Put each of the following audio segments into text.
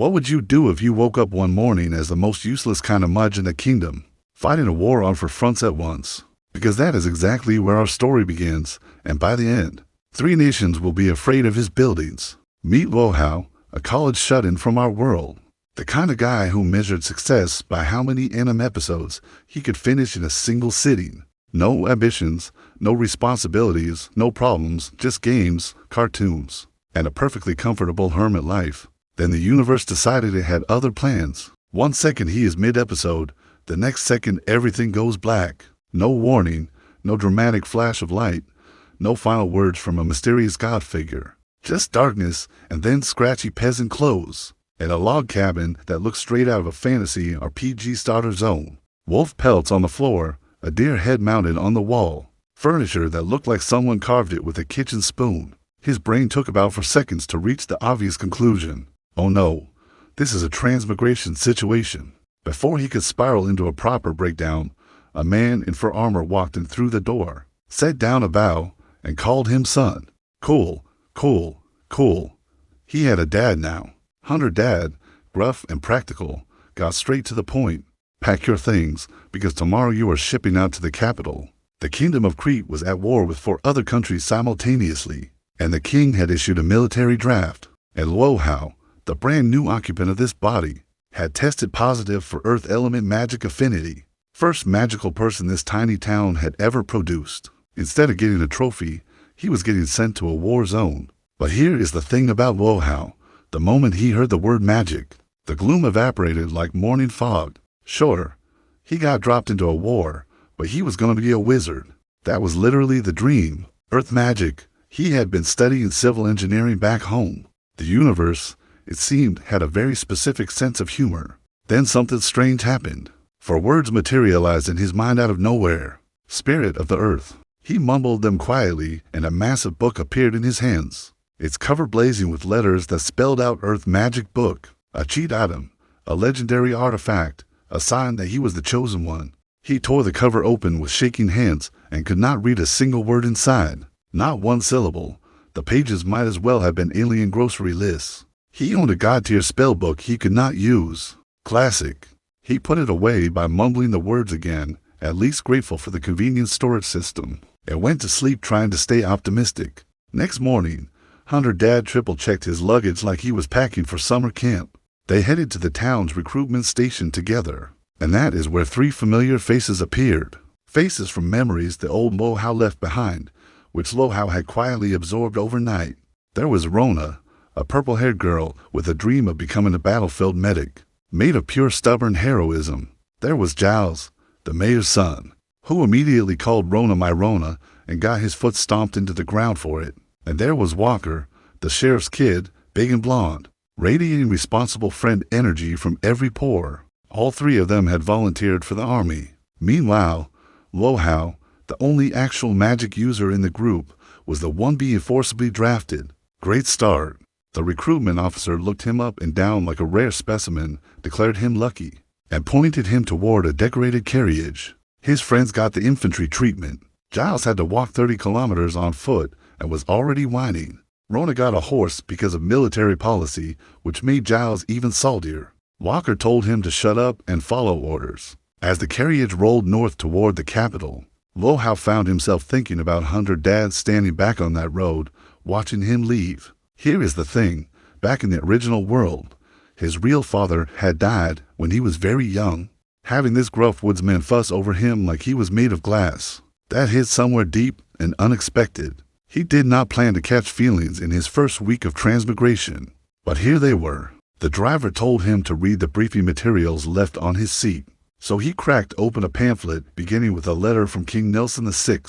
What would you do if you woke up one morning as the most useless kind of mudge in the kingdom, fighting a war on 4 fronts at once? Because that is exactly where our story begins, and by the end, 3 nations will be afraid of his buildings. Meet Luo Hao, a college shut-in from our world. The kind of guy who measured success by how many anime episodes he could finish in a single sitting. No ambitions, no responsibilities, no problems, just games, cartoons, and a perfectly comfortable hermit life. Then the universe decided it had other plans. One second he is mid-episode, the next second everything goes black. No warning, no dramatic flash of light, no final words from a mysterious god figure. Just darkness and then scratchy peasant clothes. And a log cabin that looks straight out of a fantasy or PG starter zone. Wolf pelts on the floor, a deer head mounted on the wall. Furniture that looked like someone carved it with a kitchen spoon. His brain took about 4 seconds to reach the obvious conclusion. Oh no, this is a transmigration situation. Before he could spiral into a proper breakdown, a man in fur armor walked in through the door, set down a bow, and called him son. Cool, cool, cool. He had a dad now. Hunter dad, gruff and practical, got straight to the point. Pack your things, because tomorrow you are shipping out to the capital. The kingdom of Crete was at war with 4 other countries simultaneously, and the king had issued a military draft. And Luo Hao, the brand new occupant of this body, had tested positive for earth element magic affinity. First magical person this tiny town had ever produced. Instead of getting a trophy, he was getting sent to a war zone. But here is the thing about Luo Hao. The moment he heard the word magic, the gloom evaporated like morning fog. Sure, he got dropped into a war, but he was going to be a wizard. That was literally the dream. Earth magic. He had been studying civil engineering back home. The universe, it seemed, had a very specific sense of humor. Then something strange happened. For words materialized in his mind out of nowhere. Spirit of the earth. He mumbled them quietly, and a massive book appeared in his hands. Its cover blazing with letters that spelled out Earth Magic Book, a cheat item, a legendary artifact, a sign that he was the chosen one. He tore the cover open with shaking hands and could not read a single word inside, not one syllable. The pages might as well have been alien grocery lists. He owned a god-tier spellbook he could not use. Classic. He put it away by mumbling the words again, at least grateful for the convenient storage system, and went to sleep trying to stay optimistic. Next morning, Hunter dad triple-checked his luggage like he was packing for summer camp. They headed to the town's recruitment station together, and that is where 3 familiar faces appeared. Faces from memories the old Luo Hao left behind, which Luo Hao had quietly absorbed overnight. There was Rona, a purple-haired girl with a dream of becoming a battlefield medic, made of pure stubborn heroism. There was Giles, the mayor's son, who immediately called Rona my Rona and got his foot stomped into the ground for it. And there was Walker, the sheriff's kid, big and blonde, radiating responsible friend energy from every pore. All 3 of them had volunteered for the army. Meanwhile, Luo Hao, the only actual magic user in the group, was the one being forcibly drafted. Great start. The recruitment officer looked him up and down like a rare specimen, declared him lucky, and pointed him toward a decorated carriage. His friends got the infantry treatment. Giles had to walk 30 kilometers on foot and was already whining. Rona got a horse because of military policy, which made Giles even saltier. Walker told him to shut up and follow orders. As the carriage rolled north toward the capital, Luo Hao found himself thinking about Hunter dad standing back on that road, watching him leave. Here is the thing. Back in the original world, his real father had died when he was very young, having this gruff woodsman fuss over him like he was made of glass. That hit somewhere deep and unexpected. He did not plan to catch feelings in his first week of transmigration, but here they were. The driver told him to read the briefing materials left on his seat, so he cracked open a pamphlet beginning with a letter from King Nelson VI.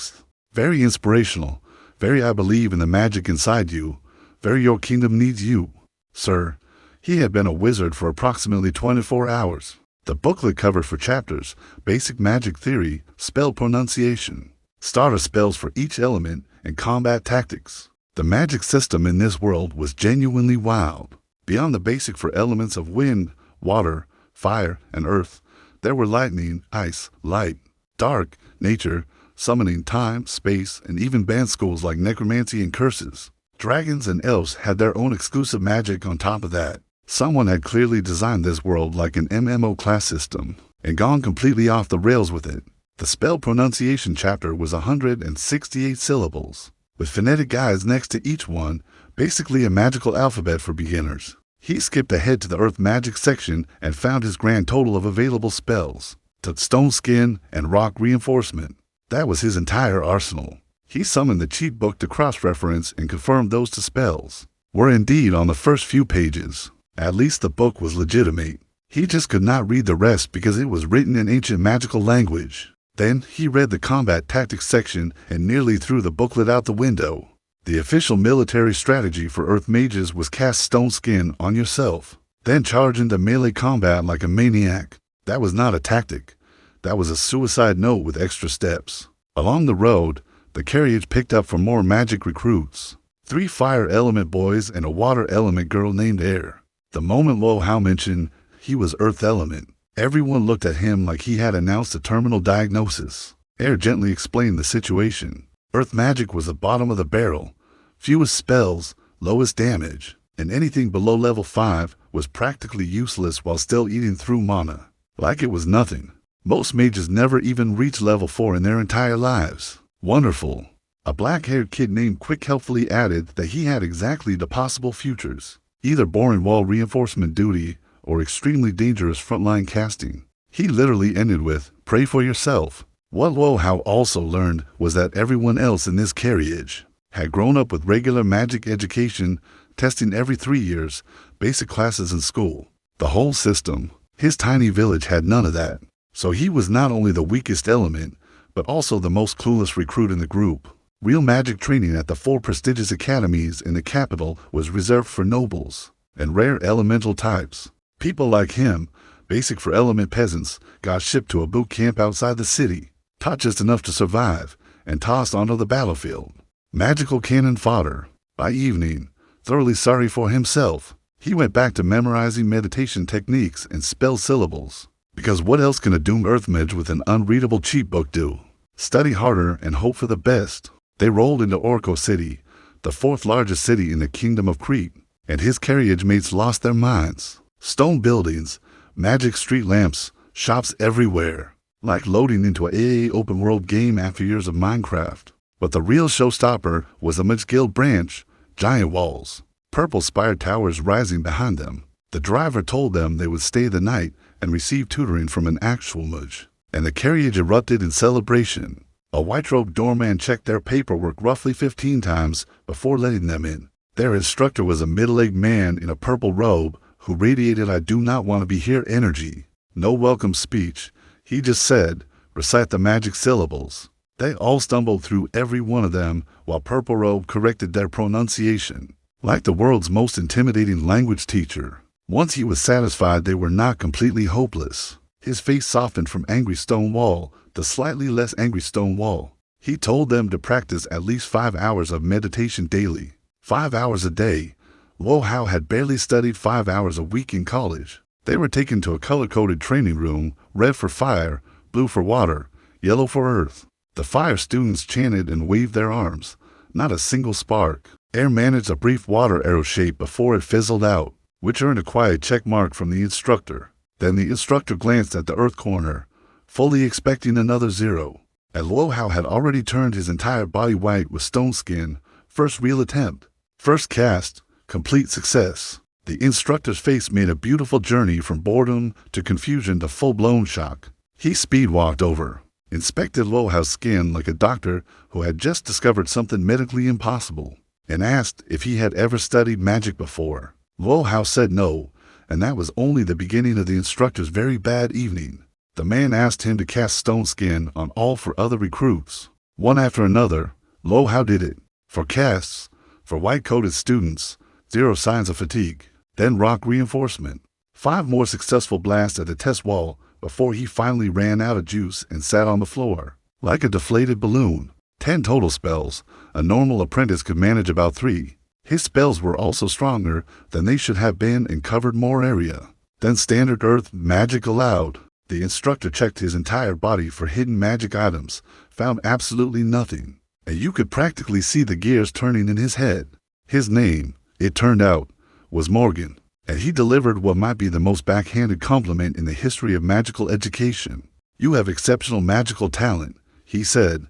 Very inspirational, very I believe in the magic inside you, very your kingdom needs you. Sir, he had been a wizard for approximately 24 hours. The booklet covered for chapters, basic magic theory, spell pronunciation, starter spells for each element, and combat tactics. The magic system in this world was genuinely wild. Beyond the basic for elements of wind, water, fire, and earth, there were lightning, ice, light, dark, nature, summoning, time, space, and even banned schools like necromancy and curses. Dragons and elves had their own exclusive magic on top of that. Someone had clearly designed this world like an MMO class system and gone completely off the rails with it. The spell pronunciation chapter was 168 syllables, with phonetic guides next to each one, basically a magical alphabet for beginners. He skipped ahead to the earth magic section and found his grand total of available spells: stone skin and rock reinforcement. That was his entire arsenal. He summoned the cheat book to cross-reference and confirmed those two spells were indeed on the first few pages. At least the book was legitimate. He just could not read the rest because it was written in ancient magical language. Then he read the combat tactics section and nearly threw the booklet out the window. The official military strategy for Earth Mages was cast stone skin on yourself, then charge into melee combat like a maniac. That was not a tactic. That was a suicide note with extra steps. Along the road, the carriage picked up for more magic recruits. 3 fire element boys and a water element girl named Air. The moment Luo Hao mentioned he was earth element, everyone looked at him like he had announced a terminal diagnosis. Air gently explained the situation. Earth magic was the bottom of the barrel. Fewest spells, lowest damage, and anything below level 5 was practically useless while still eating through mana. Like it was nothing. Most mages never even reached level 4 in their entire lives. Wonderful. A black-haired kid named Quick helpfully added that he had exactly the possible futures: either boring wall reinforcement duty or extremely dangerous frontline casting. He literally ended with, "Pray for yourself." What Luo Hao also learned was that everyone else in this carriage had grown up with regular magic education, testing every 3 years, basic classes in school. The whole system. His tiny village had none of that. So he was not only the weakest element, but also the most clueless recruit in the group. Real magic training at the 4 prestigious academies in the capital was reserved for nobles and rare elemental types. People like him, basic for element peasants, got shipped to a boot camp outside the city, taught just enough to survive, and tossed onto the battlefield. Magical cannon fodder. By evening, thoroughly sorry for himself, he went back to memorizing meditation techniques and spell syllables. Because what else can a doomed earth mage with an unreadable cheat book do? Study harder and hope for the best. They rolled into Orko City, the 4th largest city in the Kingdom of Crete, and his carriage mates lost their minds. Stone buildings, magic street lamps, shops everywhere. Like loading into an AA open world game after years of Minecraft. But the real showstopper was the Mage Guild branch: giant walls, purple spired towers rising behind them. The driver told them they would stay the night and receive tutoring from an actual mage, and the carriage erupted in celebration. A white-robed doorman checked their paperwork roughly 15 times before letting them in. Their instructor was a middle-aged man in a purple robe who radiated "I do not want to be here" energy. No welcome speech. He just said, "Recite the magic syllables." They all stumbled through every one of them while Purple Robe corrected their pronunciation, like the world's most intimidating language teacher. Once he was satisfied they were not completely hopeless, his face softened from angry stone wall to slightly less angry stone wall. He told them to practice at least 5 hours of meditation daily. 5 hours a day. Luo Hao had barely studied 5 hours a week in college. They were taken to a color-coded training room: red for fire, blue for water, yellow for earth. The fire students chanted and waved their arms. Not a single spark. Air managed a brief water arrow shape before it fizzled out, which earned a quiet check mark from the instructor. Then the instructor glanced at the earth corner, fully expecting another 0. And Luo Hao had already turned his entire body white with stone skin. First real attempt. First cast. Complete success. The instructor's face made a beautiful journey from boredom to confusion to full-blown shock. He speed-walked over, inspected Luo Hao's skin like a doctor who had just discovered something medically impossible, and asked if he had ever studied magic before. Luo Hao said no, and that was only the beginning of the instructor's very bad evening. The man asked him to cast stone skin on all 4 other recruits. One after another, Luo Hao did it. For casts, for white-coated students, 0 signs of fatigue. Then rock reinforcement. 5 more successful blasts at the test wall before he finally ran out of juice and sat on the floor, like a deflated balloon. 10 total spells. A normal apprentice could manage about 3. His spells were also stronger than they should have been and covered more area. Then standard earth magic allowed. The instructor checked his entire body for hidden magic items, found absolutely nothing, and you could practically see the gears turning in his head. His name, it turned out, was Morgan. and he delivered what might be the most backhanded compliment in the history of magical education. "You have exceptional magical talent," he said.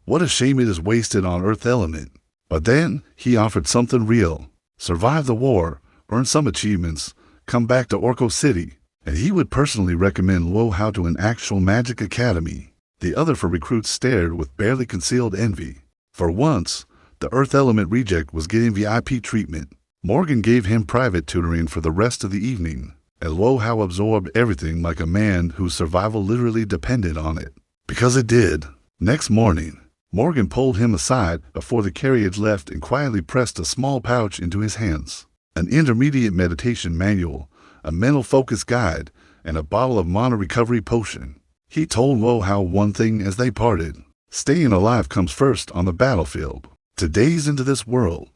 "What a shame it is wasted on earth element." But then he offered something real. Survive the war, earn some achievements, come back to Orko City, and he would personally recommend Luo Hao to an actual magic academy. The other four recruits stared with barely concealed envy. For once, the earth element reject was getting VIP treatment. Morgan gave him private tutoring for the rest of the evening, and Luo Hao absorbed everything like a man whose survival literally depended on it. Because it did. Next morning, Morgan pulled him aside before the carriage left and quietly pressed a small pouch into his hands. An intermediate meditation manual, a mental focus guide, and a bottle of mana recovery potion. He told Luo Hao one thing as they parted. Staying alive comes first on the battlefield. To days into this world,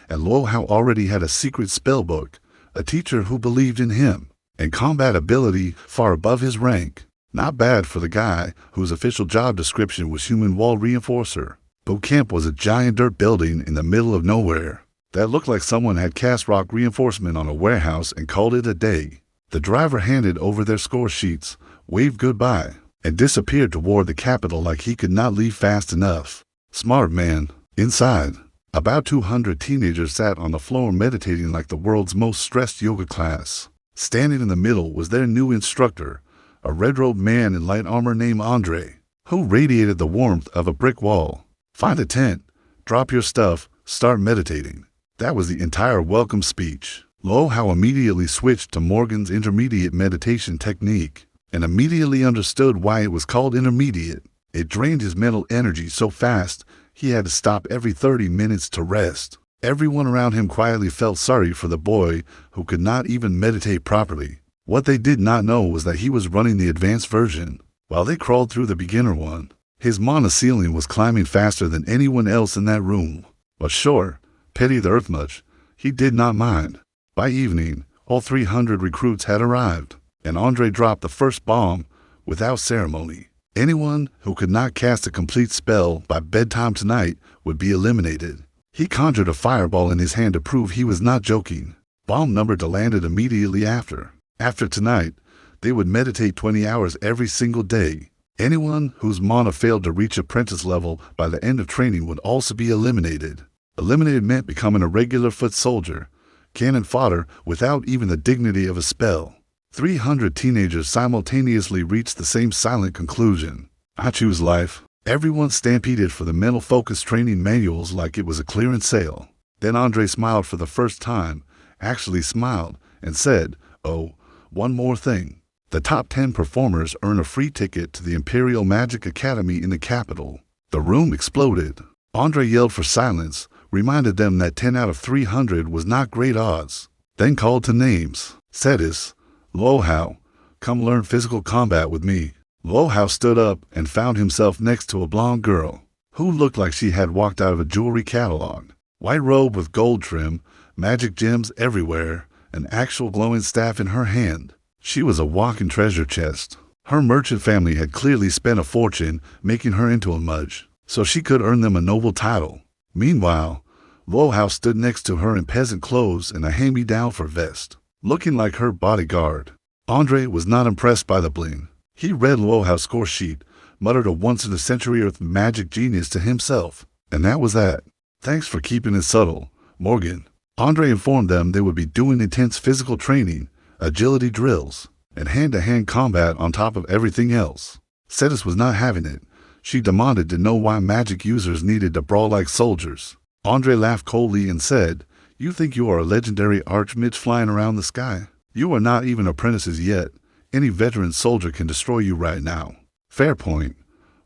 and Luo Hao already had a secret spellbook, a teacher who believed in him, and combat ability far above his rank. Not bad for the guy whose official job description was human wall reinforcer. Boot camp was a giant dirt building in the middle of nowhere that looked like someone had cast rock reinforcement on a warehouse and called it a day. The driver handed over their score sheets, waved goodbye, and disappeared toward the capital like he could not leave fast enough. Smart man. Inside, about 200 teenagers sat on the floor meditating like the world's most stressed yoga class. Standing in the middle was their new instructor, a red-robed man in light armor named Andre, who radiated the warmth of a brick wall. "Find a tent, drop your stuff, start meditating." That was the entire welcome speech. Luo Hao immediately switched to Morgan's intermediate meditation technique, and immediately understood why it was called intermediate. It drained his mental energy so fast he had to stop every 30 minutes to rest. Everyone around him quietly felt sorry for the boy who could not even meditate properly. What they did not know was that he was running the advanced version, while they crawled through the beginner one. His mana ceiling was climbing faster than anyone else in that room. But sure, pity the earth much, he did not mind. By evening, all 300 recruits had arrived, and Andre dropped the first bomb without ceremony. Anyone who could not cast a complete spell by bedtime tonight would be eliminated. He conjured a fireball in his hand to prove he was not joking. Bomb number 2 landed immediately after. After tonight, they would meditate 20 hours every single day. Anyone whose mana failed to reach apprentice level by the end of training would also be eliminated. Eliminated meant becoming a regular foot soldier, cannon fodder without even the dignity of a spell. 300 teenagers simultaneously reached the same silent conclusion. "I choose life." Everyone stampeded for the mental focus training manuals like it was a clearance sale. Then Andre smiled for the first time, actually smiled, and said, "Oh, one more thing. The top 10 performers earn a free ticket to the Imperial Magic Academy in the capital." The room exploded. Andre yelled for silence, reminded them that 10 out of 300 was not great odds, then called to names. "Cetis, Luo Hao, come learn physical combat with me." Luo Hao stood up and found himself next to a blonde girl, who looked like she had walked out of a jewelry catalog. White robe with gold trim, magic gems everywhere, an actual glowing staff in her hand. She was a walking treasure chest. Her merchant family had clearly spent a fortune making her into a mage, so she could earn them a noble title. Meanwhile, Luo Hao stood next to her in peasant clothes and a hand-me-down for vest, looking like her bodyguard. Andre was not impressed by the bling. He read Luo Hao's score sheet, muttered a once-in-a-century earth magic genius to himself, and that was that. "Thanks for keeping it subtle, Morgan." Andre informed them they would be doing intense physical training, agility drills, and hand-to-hand combat on top of everything else. Cetis was not having it. She demanded to know why magic users needed to brawl like soldiers. Andre laughed coldly and said, "You think you are a legendary archmage flying around the sky? You are not even apprentices yet. Any veteran soldier can destroy you right now." Fair point.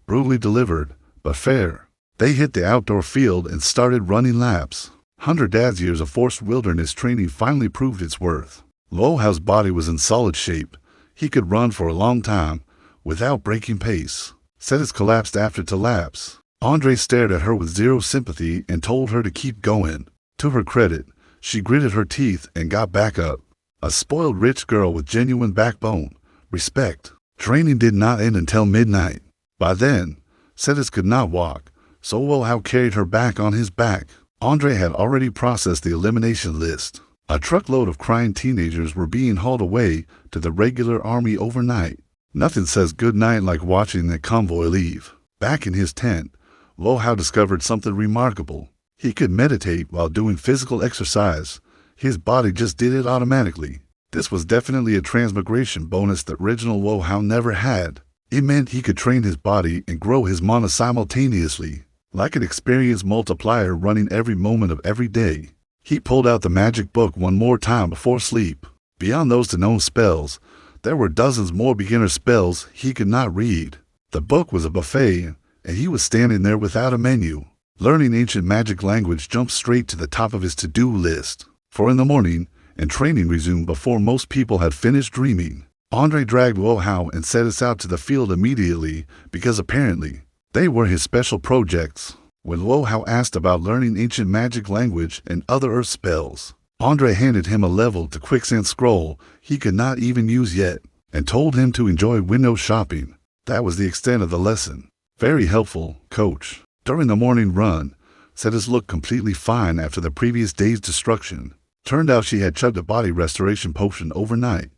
Brutally delivered, but fair. They hit the outdoor field and started running laps. 100 dad's years of forced wilderness training finally proved its worth. Luo Hao's body was in solid shape. He could run for a long time without breaking pace. Cetis collapsed after to lapse. Andre stared at her with zero sympathy and told her to keep going. To her credit, she gritted her teeth and got back up. A spoiled rich girl with genuine backbone. Respect. Training did not end until midnight. By then, Cetis could not walk, so Luo Hao carried her back on his back. Andre had already processed the elimination list. A truckload of crying teenagers were being hauled away to the regular army overnight. Nothing says good night like watching that convoy leave. Back in his tent, Luo Hao discovered something remarkable. He could meditate while doing physical exercise. His body just did it automatically. This was definitely a transmigration bonus that original Luo Hao never had. It meant he could train his body and grow his mana simultaneously, like an experience multiplier running every moment of every day. He pulled out the magic book one more time before sleep. Beyond those known spells, there were dozens more beginner spells he could not read. The book was a buffet, and he was standing there without a menu. Learning ancient magic language jumped straight to the top of his to-do list. For in the morning, and training resumed before most people had finished dreaming. Andre dragged Luo Hao and set us out to the field immediately because apparently they were his special projects. When Luo Hao asked about learning ancient magic language and other earth spells, Andre handed him a level to quicksand scroll he could not even use yet and told him to enjoy window shopping. That was the extent of the lesson. Very helpful, coach. During the morning run, Cetus looked completely fine after the previous day's destruction. Turned out she had chugged a body restoration potion overnight.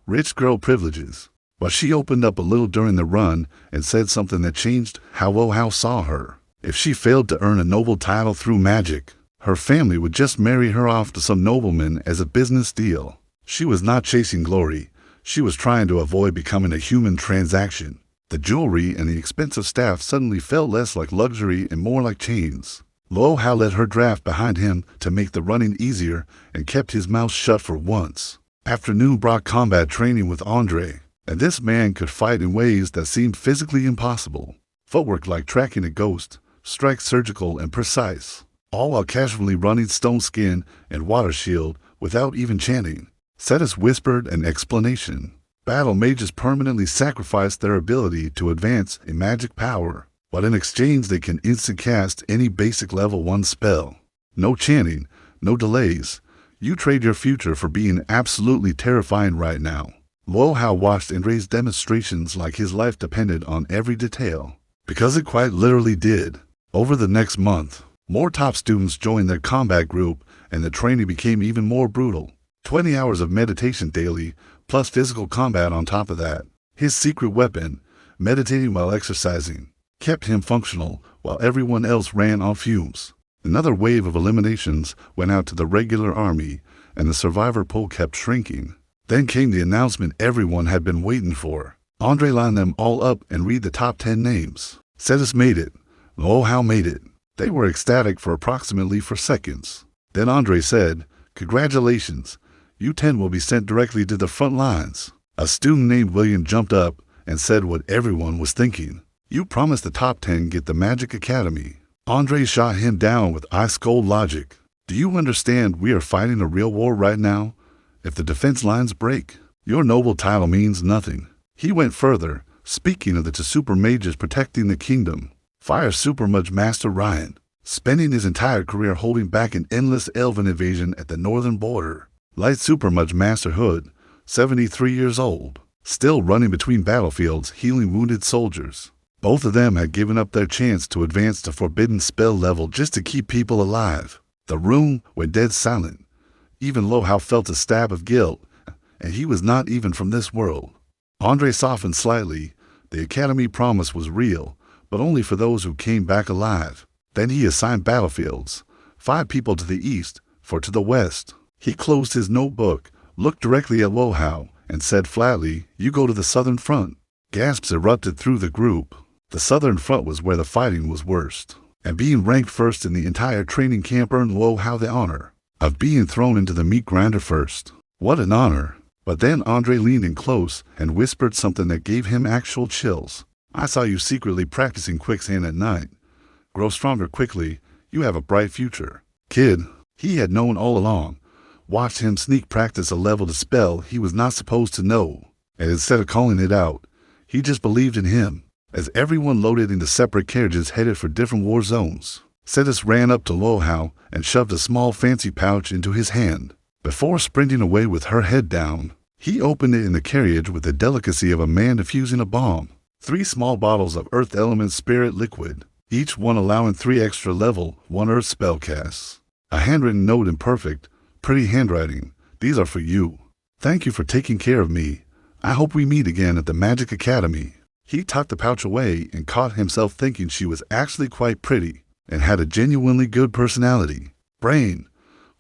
Rich girl privileges. But she opened up a little during the run and said something that changed how Luo Hao saw her. If she failed to earn a noble title through magic, her family would just marry her off to some nobleman as a business deal. She was not chasing glory. She was trying to avoid becoming a human transaction. The jewelry and the expensive staff suddenly felt less like luxury and more like chains. Luo Hao let her draft behind him to make the running easier and kept his mouth shut for once. Afternoon brought combat training with Andre, and this man could fight in ways that seemed physically impossible. Footwork like tracking a ghost, strike surgical and precise, all while casually running stone skin and water shield without even chanting. Cetus whispered an explanation. Battle mages permanently sacrifice their ability to advance in magic power, but in exchange they can instant cast any basic level 1 spell. No chanting, no delays. You trade your future for being absolutely terrifying right now. Luo Hao watched Andre's demonstrations like his life depended on every detail, because it quite literally did. Over the next month, more top students joined their combat group and the training became even more brutal. 20 hours of meditation daily, plus physical combat on top of that. His secret weapon, meditating while exercising, kept him functional while everyone else ran on fumes. Another wave of eliminations went out to the regular army, and the survivor pool kept shrinking. Then came the announcement everyone had been waiting for. Andre lined them all up and read the top 10 names. Cetus made it. Luo Hao made it. They were ecstatic for approximately 4 seconds. Then Andre said, "Congratulations, you 10 will be sent directly to the front lines." A student named William jumped up and said what everyone was thinking. "You promised the top 10 get the Magic Academy." Andre shot him down with ice-cold logic. "Do you understand we are fighting a real war right now? If the defense lines break, your noble title means nothing." He went further, speaking of the two super mages protecting the kingdom. Fire Super Mage Master Ryan, spending his entire career holding back an endless elven invasion at the northern border. Light Super Mage Master Hood, 73 years old, still running between battlefields healing wounded soldiers. Both of them had given up their chance to advance to forbidden spell level just to keep people alive. The room went dead silent. Even Luo Hao felt a stab of guilt, and he was not even from this world. Andre softened slightly. The academy promise was real, but only for those who came back alive. Then he assigned battlefields, 5 people to the east, 4 to the west. He closed his notebook, looked directly at Luo Hao, and said flatly, "You go to the southern front." Gasps erupted through the group. The southern front was where the fighting was worst, and being ranked first in the entire training camp earned Luo Hao the honor of being thrown into the meat grinder first. What an honor! But then Andre leaned in close and whispered something that gave him actual chills. "I saw you secretly practicing quicksand at night. Grow stronger quickly. You have a bright future." Kid, he had known all along, watched him sneak practice a level to spell he was not supposed to know, and instead of calling it out, he just believed in him. As everyone loaded into separate carriages headed for different war zones, Cetus ran up to Luo Hao and shoved a small fancy pouch into his hand. Before sprinting away with her head down, he opened it in the carriage with the delicacy of a man defusing a bomb. 3 small bottles of Earth Element Spirit Liquid, each one allowing 3 extra level 1 Earth spell casts. A handwritten note imperfect, Pretty handwriting. These are for you. Thank you for taking care of me. I hope we meet again at the Magic Academy. He tucked the pouch away and caught himself thinking she was actually quite pretty and had a genuinely good personality. Brain,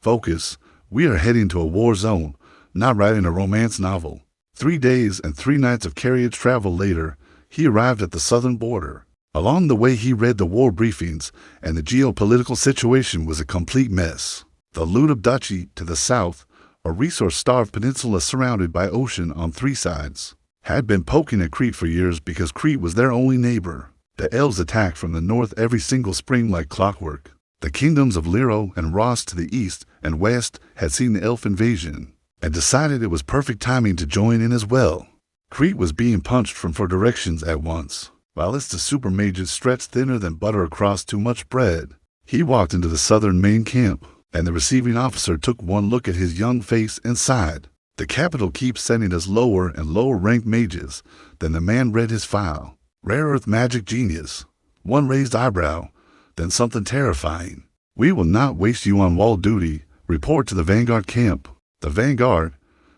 focus. We are heading to a war zone, not writing a romance novel. 3 days and 3 nights of carriage travel later, he arrived at the southern border. Along the way, he read the war briefings, and the geopolitical situation was a complete mess. The Luo Duchy to the south, a resource-starved peninsula surrounded by ocean on 3 sides, had been poking at Crete for years because Crete was their only neighbor. The elves attacked from the north every single spring like clockwork. The kingdoms of Liro and Ross to the east and west had seen the elf invasion and decided it was perfect timing to join in as well. Crete was being punched from 4 directions at once, while its super mages stretched thinner than butter across too much bread. He walked into the southern main camp, and the receiving officer took one look at his young face and sighed. The capital keeps sending us lower and lower ranked mages. Then the man read his file. Rare earth magic genius. One raised eyebrow, then something terrifying. We will not waste you on wall duty. Report to the Vanguard camp. The Vanguard,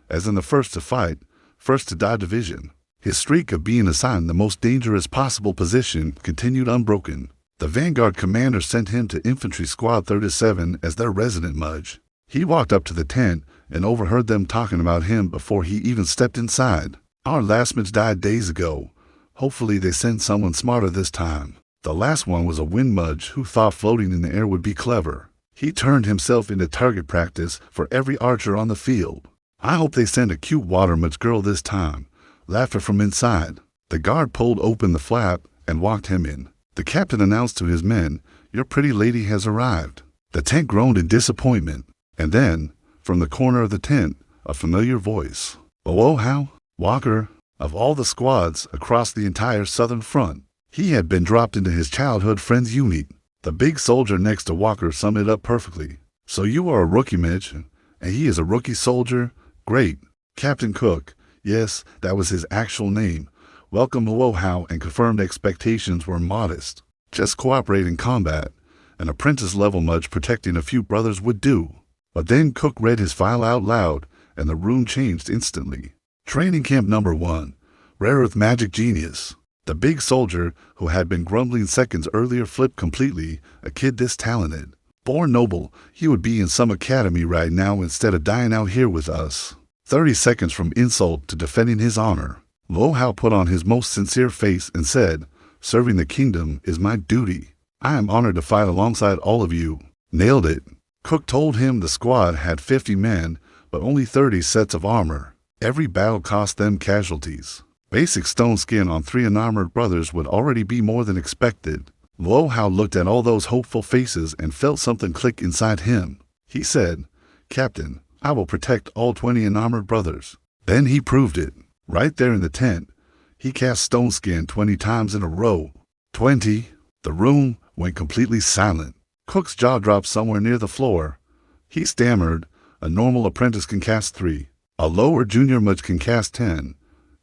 as in the first to fight, first to die division. His streak of being assigned the most dangerous possible position continued unbroken. The Vanguard commander sent him to Infantry Squad 37 as their resident Mage. He walked up to the tent and overheard them talking about him before he even stepped inside. Our last Mage died days ago. Hopefully they send someone smarter this time. The last one was a wind Mage who thought floating in the air would be clever. He turned himself into target practice for every archer on the field. I hope they send a cute water Mage girl this time. Laughter from inside. The guard pulled open the flap and walked him in. The captain announced to his men, "Your pretty lady has arrived." The tent groaned in disappointment. And then, from the corner of the tent, a familiar voice. Luo Hao, Walker, of all the squads across the entire southern front, he had been dropped into his childhood friend's unit. The big soldier next to Walker summed it up perfectly. "So you are a rookie, Mage, and he is a rookie soldier? Great. Captain Cook." Yes, that was his actual name. Welcome Luo Hao, and confirmed expectations were modest. Just cooperate in combat. An apprentice-level Mage protecting a few brothers would do. But then Cook read his file out loud, and the room changed instantly. Training Camp Number 1. Rare Earth Magic Genius. The big soldier, who had been grumbling seconds earlier, flipped completely. A kid this talented. Born noble, he would be in some academy right now instead of dying out here with us. 30 seconds from insult to defending his honor. Luo Hao put on his most sincere face and said, "Serving the kingdom is my duty. I am honored to fight alongside all of you." Nailed it. Cook told him the squad had 50 men, but only 30 sets of armor. Every battle cost them casualties. Basic stone skin on 3 unarmored brothers would already be more than expected. Luo Hao looked at all those hopeful faces and felt something click inside him. He said, "Captain, I will protect all 20 unarmored brothers." Then he proved it. Right there in the tent, he cast stone skin 20 times in a row. 20. The room went completely silent. Cook's jaw dropped somewhere near the floor. He stammered, "A normal apprentice can cast 3. A lower junior Mage can cast 10.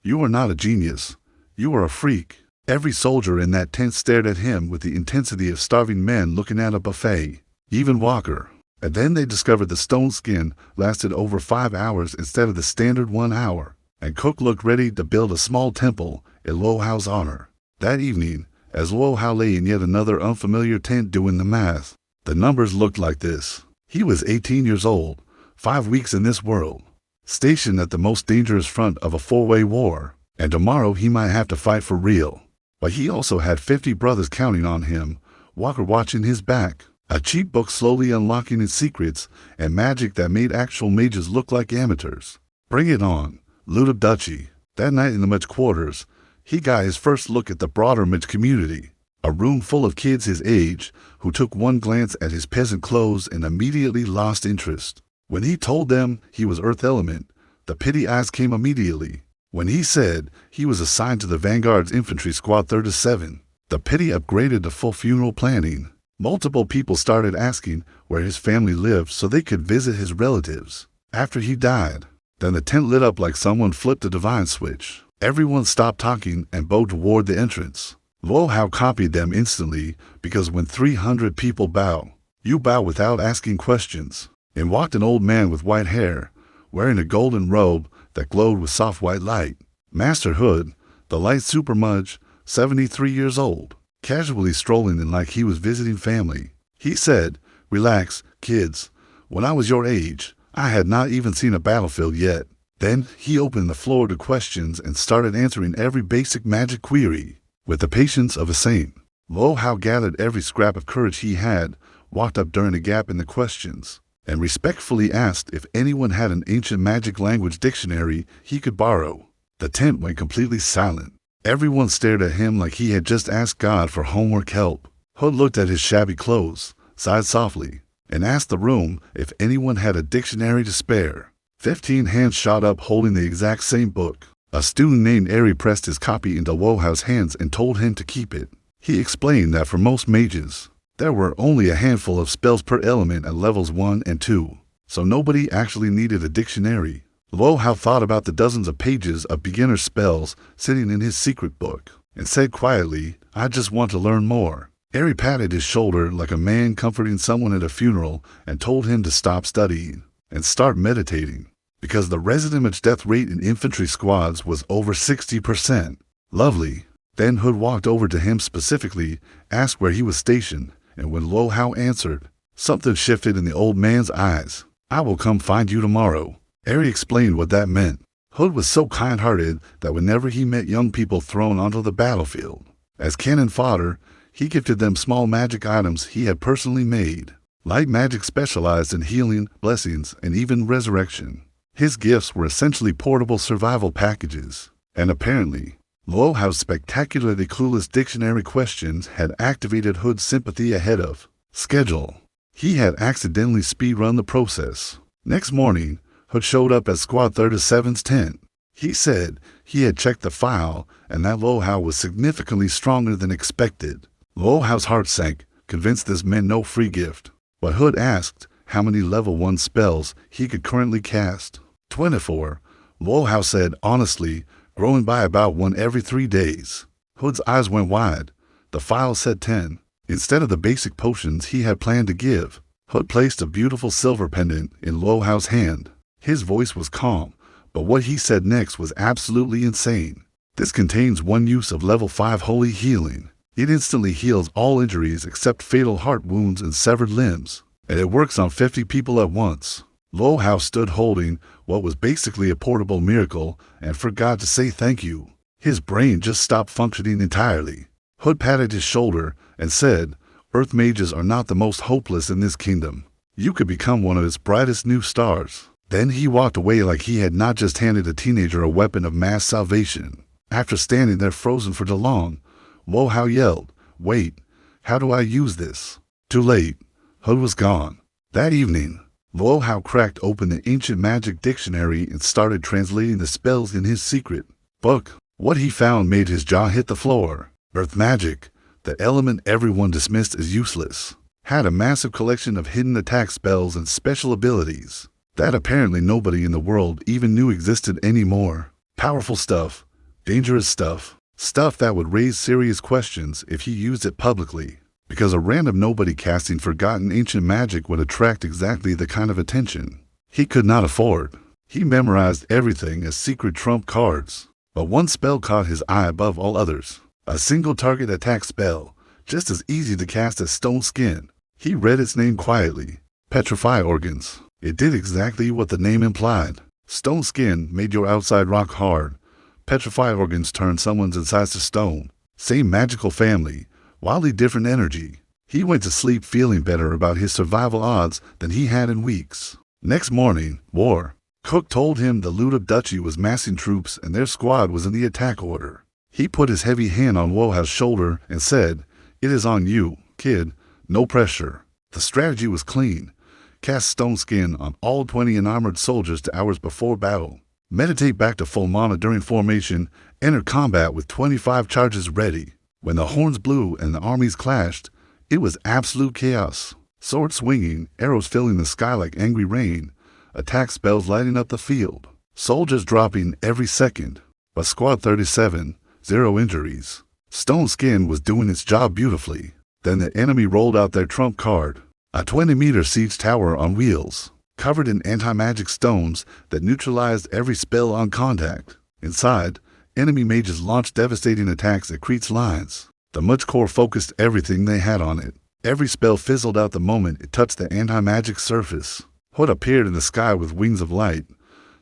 You are not a genius. You are a freak." Every soldier in that tent stared at him with the intensity of starving men looking at a buffet. Even Walker. And then they discovered the stone skin lasted over 5 hours instead of the standard 1 hour. And Cook looked ready to build a small temple in Luo Hao's honor. That evening, as Luo Hao lay in yet another unfamiliar tent doing the math, the numbers looked like this. He was 18 years old, 5 weeks in this world, stationed at the most dangerous front of a 4-way war, and tomorrow he might have to fight for real. But he also had 50 brothers counting on him, Walker watching his back, a cheat book slowly unlocking its secrets, and magic that made actual mages look like amateurs. Bring it on. Luo Duchy. That night in the Mage quarters, he got his first look at the broader Mage community. A room full of kids his age, who took one glance at his peasant clothes and immediately lost interest. When he told them he was Earth Element, the pity eyes came immediately. When he said he was assigned to the Vanguard's Infantry Squad 37, the pity upgraded to full funeral planning. Multiple people started asking where his family lived so they could visit his relatives after he died. Then the tent lit up like someone flipped a divine switch. Everyone stopped talking and bowed toward the entrance. Luo Hao copied them instantly, because when 300 people bow, you bow without asking questions. In walked an old man with white hair, wearing a golden robe that glowed with soft white light. Master Hood, the light super mudge, 73 years old, casually strolling in like he was visiting family. He said, "Relax, kids. When I was your age, I had not even seen a battlefield yet." Then he opened the floor to questions and started answering every basic magic query with the patience of a saint. Luo Hao gathered every scrap of courage he had, walked up during a gap in the questions, and respectfully asked if anyone had an ancient magic language dictionary he could borrow. The tent went completely silent. Everyone stared at him like he had just asked God for homework help. Hood looked at his shabby clothes, sighed softly, and asked the room if anyone had a dictionary to spare. 15 hands shot up holding the exact same book. A student named Eri pressed his copy into Luo Hao's hands and told him to keep it. He explained that for most mages, there were only a handful of spells per element at levels 1 and 2, so nobody actually needed a dictionary. Luo Hao thought about the dozens of pages of beginner spells sitting in his secret book, and said quietly, "I just want to learn more." Eri patted his shoulder like a man comforting someone at a funeral and told him to stop studying and start meditating, because the resident death rate in infantry squads was over 60%. Lovely. Then Hood walked over to him specifically, asked where he was stationed, and when Luo Hao answered, something shifted in the old man's eyes. "I will come find you tomorrow." Eri explained what that meant. Hood was so kind-hearted that whenever he met young people thrown onto the battlefield as cannon fodder, he gifted them small magic items he had personally made. Light magic specialized in healing, blessings, and even resurrection. His gifts were essentially portable survival packages, and apparently, Luo Hao's spectacularly clueless dictionary questions had activated Hood's sympathy ahead of schedule. He had accidentally speedrun the process. Next morning, Hood showed up at Squad 37's tent. He said he had checked the file and that Luo Hao was significantly stronger than expected. Luo Hao's heart sank, convinced this meant no free gift. But Hood asked how many level 1 spells he could currently cast. 24. Luo Hao said honestly, growing by about 1 every 3 days. Hood's eyes went wide. The file said 10. Instead of the basic potions he had planned to give, Hood placed a beautiful silver pendant in Luo Hao's hand. His voice was calm, but what he said next was absolutely insane. "This contains 1 use of level 5 holy healing. It instantly heals all injuries except fatal heart wounds and severed limbs, and it works on 50 people at once." Luo Hao stood holding what was basically a portable miracle and forgot to say thank you. His brain just stopped functioning entirely. Hood patted his shoulder and said, "Earth mages are not the most hopeless in this kingdom. You could become one of its brightest new stars." Then he walked away like he had not just handed a teenager a weapon of mass salvation. After standing there frozen for too long, Luo Hao yelled, "Wait, how do I use this?" Too late. Hood was gone. That evening, Luo Hao cracked open the ancient magic dictionary and started translating the spells in his secret book. What he found made his jaw hit the floor. Earth magic, the element everyone dismissed as useless, had a massive collection of hidden attack spells and special abilities that apparently nobody in the world even knew existed anymore. Powerful stuff, dangerous stuff, stuff that would raise serious questions if he used it publicly, because a random nobody casting forgotten ancient magic would attract exactly the kind of attention he could not afford. He memorized everything as secret trump cards, but one spell caught his eye above all others. A single target attack spell, just as easy to cast as stone skin. He read its name quietly. Petrify organs. It did exactly what the name implied. Stone skin made your outside rock hard. Petrify organs turned someone's insides to stone. Same magical family, wildly different energy. He went to sleep feeling better about his survival odds than he had in weeks. Next morning, war. Cook told him the Luda Duchy was massing troops and their squad was in the attack order. He put his heavy hand on Luo Hao's shoulder and said, "It is on you, kid. No pressure." The strategy was clean. Cast stone skin on all 20 unarmored soldiers 2 hours before battle. Meditate back to full mana during formation. Enter combat with 25 charges ready. When the horns blew and the armies clashed, it was absolute chaos. Swords swinging, arrows filling the sky like angry rain, attack spells lighting up the field, soldiers dropping every second. But Squad 37, 0 injuries. Stone Skin was doing its job beautifully. Then the enemy rolled out their trump card, a 20-meter siege tower on wheels. covered in anti-magic stones that neutralized every spell on contact. Inside, enemy mages launched devastating attacks at Crete's lines. The Mage Core focused everything they had on it. Every spell fizzled out the moment it touched the anti-magic surface. Hood appeared in the sky with wings of light,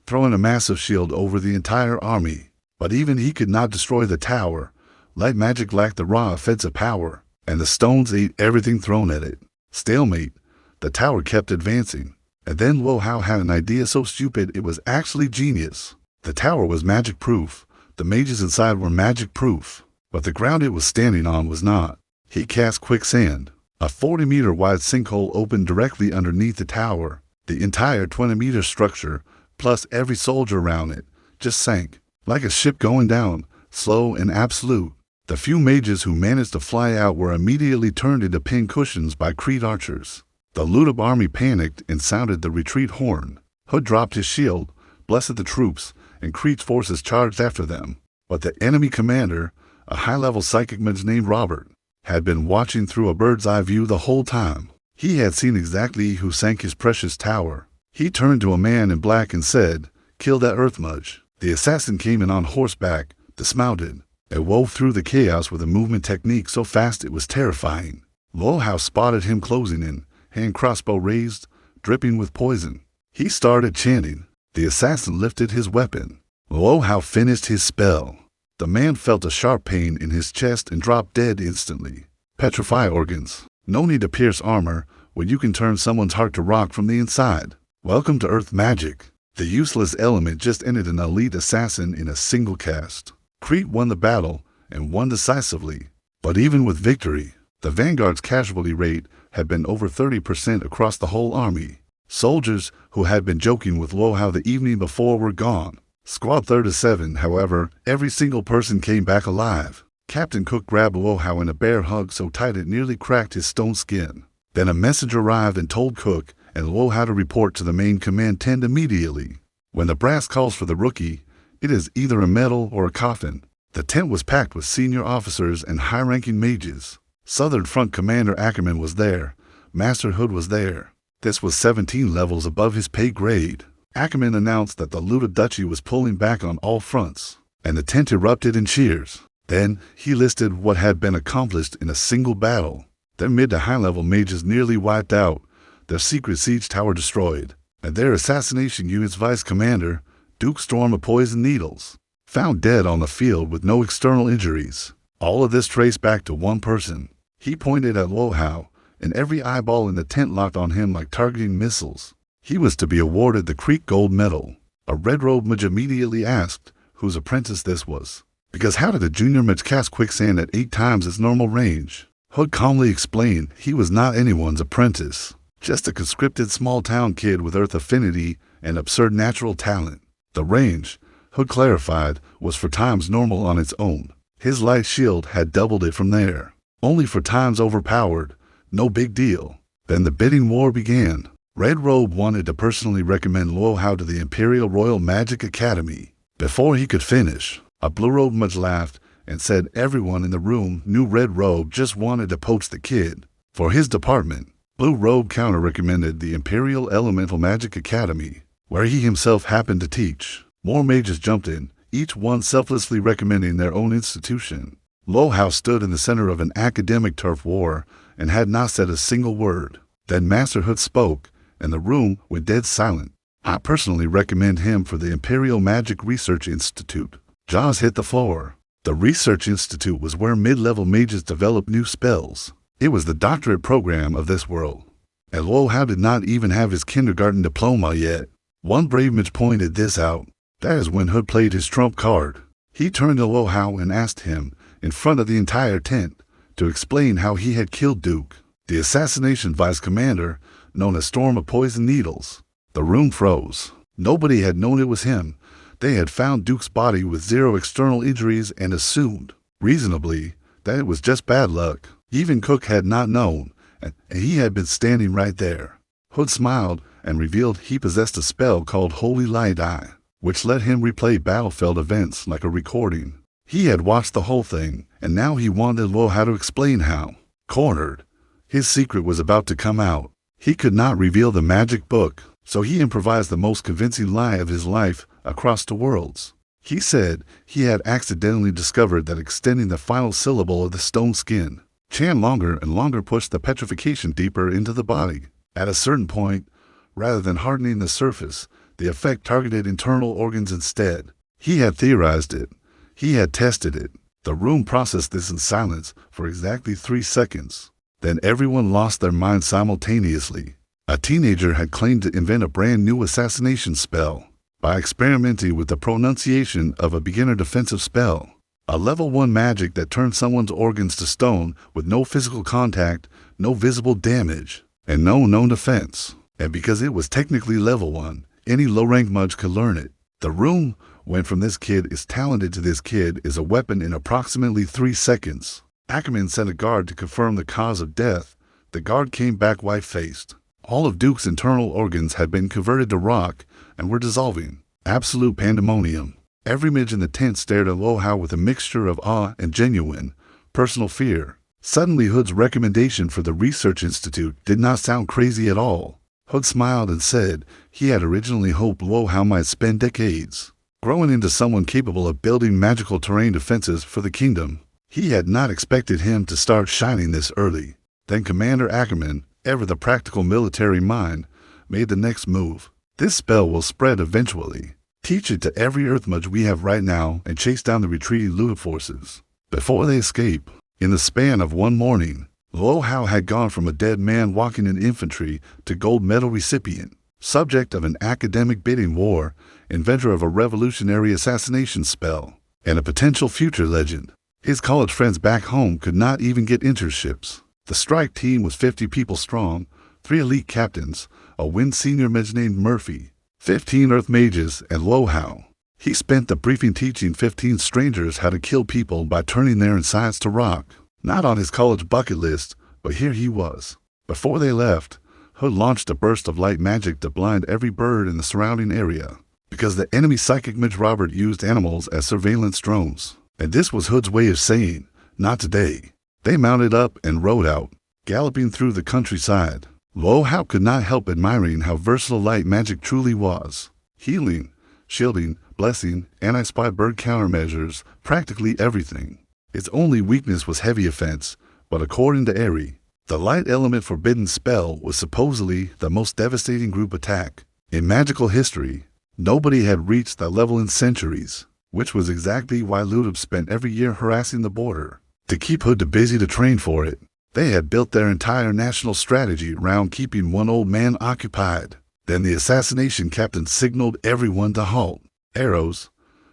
throwing a massive shield over the entire army. But even he could not destroy the tower. Light magic lacked the raw offensive power, and the stones ate everything thrown at it. Stalemate, the tower kept advancing. And then Luo Hao had an idea so stupid it was actually genius. The tower was magic-proof. The mages inside were magic-proof. But the ground it was standing on was not. He cast quicksand. A 40-meter wide sinkhole opened directly underneath the tower. The entire 20-meter structure, plus every soldier around it, just sank. Like a ship going down, slow and absolute. The few mages who managed to fly out were immediately turned into pincushions by Crete archers. The Luo army panicked and sounded the retreat horn. Hood dropped his shield, blessed the troops, and Crete's forces charged after them. But the enemy commander, a high-level psychic mage named Robert, had been watching through a bird's-eye view the whole time. He had seen exactly who sank his precious tower. He turned to a man in black and said, "Kill that earth mage." The assassin came in on horseback, dismounted, and wove through the chaos with a movement technique so fast it was terrifying. Luo Hao spotted him closing in, hand crossbow raised, dripping with poison. He started chanting. The assassin lifted his weapon. Luo Hao finished his spell. The man felt a sharp pain in his chest and dropped dead instantly. Petrify organs. No need to pierce armor when you can turn someone's heart to rock from the inside. Welcome to Earth Magic. The useless element just ended an elite assassin in a single cast. Crete won the battle, and won decisively. But even with victory, the vanguard's casualty rate had been over 30% across the whole army. Soldiers who had been joking with Luo Hao the evening before were gone. Squad 37, however, every single person came back alive. Captain Cook grabbed Luo Hao in a bear hug so tight it nearly cracked his stone skin. Then a messenger arrived and told Cook and Luo Hao to report to the main command tent immediately. When the brass calls for the rookie, it is either a medal or a coffin. The tent was packed with senior officers and high-ranking mages. Southern Front Commander Ackerman was there. Master Hood was there. This was 17 levels above his pay grade. Ackerman announced that the Luo Duchy was pulling back on all fronts, and the tent erupted in cheers. Then he listed what had been accomplished in a single battle. Their mid to high-level mages nearly wiped out, their secret siege tower destroyed, and their assassination unit's vice commander, Duke Storm of Poison Needles, found dead on the field with no external injuries. All of this traced back to one person. He pointed at Luo Hao, and every eyeball in the tent locked on him like targeting missiles. He was to be awarded the Crete Gold Medal. A red-robed mage immediately asked whose apprentice this was. Because how did a junior mage cast quicksand at 8 times its normal range? Hood calmly explained he was not anyone's apprentice. Just a conscripted small-town kid with earth affinity and absurd natural talent. The range, Hood clarified, was for times normal on its own. His light shield had doubled it from there. Only for times overpowered. No big deal. Then the bidding war began. Red Robe wanted to personally recommend Luo Hao to the Imperial Royal Magic Academy. Before he could finish, a Blue Robe mage laughed and said everyone in the room knew Red Robe just wanted to poach the kid. For his department, Blue Robe counter-recommended the Imperial Elemental Magic Academy, where he himself happened to teach. More mages jumped in, each one selflessly recommending their own institution. Luo Hao stood in the center of an academic turf war and had not said a single word. Then Master Hood spoke, and the room went dead silent. I personally recommend him for the Imperial Magic Research Institute. Jaws hit the floor. The Research Institute was where mid-level mages developed new spells. It was the doctorate program of this world. And Luo Hao did not even have his kindergarten diploma yet. One brave mage pointed this out. That is when Hood played his trump card. He turned to Luo Hao and asked him, in front of the entire tent, to explain how he had killed Duke, the assassination vice commander, known as Storm of Poison Needles. The room froze. Nobody had known it was him. They had found Duke's body with 0 external injuries and assumed, reasonably, that it was just bad luck. Even Cook had not known, and he had been standing right there. Hood smiled and revealed he possessed a spell called Holy Light Eye, which let him replay battlefield events like a recording. He had watched the whole thing, and now he wanted Luo Hao to explain how. Cornered, his secret was about to come out. He could not reveal the magic book, So he improvised the most convincing lie of his life across the worlds. He said he had accidentally discovered that extending the final syllable of the stone skin, Chan longer and longer pushed the petrification deeper into the body. At a certain point, rather than hardening the surface, the effect targeted internal organs instead. He had theorized it. He had tested it. The room processed this in silence for exactly 3 seconds. Then everyone lost their mind simultaneously. A teenager had claimed to invent a brand new assassination spell by experimenting with the pronunciation of a beginner defensive spell. A level 1 magic that turned someone's organs to stone with no physical contact, no visible damage, and no known defense. And because it was technically level 1, any low-rank mage could learn it. The room went from this kid is talented to this kid is a weapon in approximately 3 seconds. Ackerman sent a guard to confirm the cause of death. The guard came back white-faced. All of Duke's internal organs had been converted to rock and were dissolving. Absolute pandemonium. Every mage in the tent stared at Luo Hao with a mixture of awe and genuine, personal fear. Suddenly Hood's recommendation for the research institute did not sound crazy at all. Hood smiled and said he had originally hoped Luo Hao might spend decades growing into someone capable of building magical terrain defenses for the kingdom. He had not expected him to start shining this early. Then Commander Ackerman, ever the practical military mind, made the next move. This spell will spread eventually. Teach it to every Earth mage we have right now and chase down the retreating Luo forces before they escape. In the span of one morning, Luo Hao had gone from a dead man walking in infantry to gold medal recipient, subject of an academic bidding war, inventor of a revolutionary assassination spell, and a potential future legend. His college friends back home could not even get internships. The strike team was 50 people strong, 3 elite captains, a Win senior mage named Murphy, 15 Earth mages, and Luo Hao. He spent the briefing teaching 15 strangers how to kill people by turning their insides to rock. Not on his college bucket list, but here he was. Before they left, Hood launched a burst of light magic to blind every bird in the surrounding area, because the enemy psychic mage Robert used animals as surveillance drones. And this was Hood's way of saying, not today. They mounted up and rode out, galloping through the countryside. Luo Hao could not help admiring how versatile light magic truly was. Healing, shielding, blessing, anti-spy bird countermeasures, practically everything. Its only weakness was heavy offense, but according to Eri, the light element forbidden spell was supposedly the most devastating group attack. In magical history, nobody had reached that level in centuries, which was exactly why Ludum spent every year harassing the border. To keep Hood busy to train for it, they had built their entire national strategy around keeping one old man occupied. Then the assassination captain signaled everyone to halt. Arrows,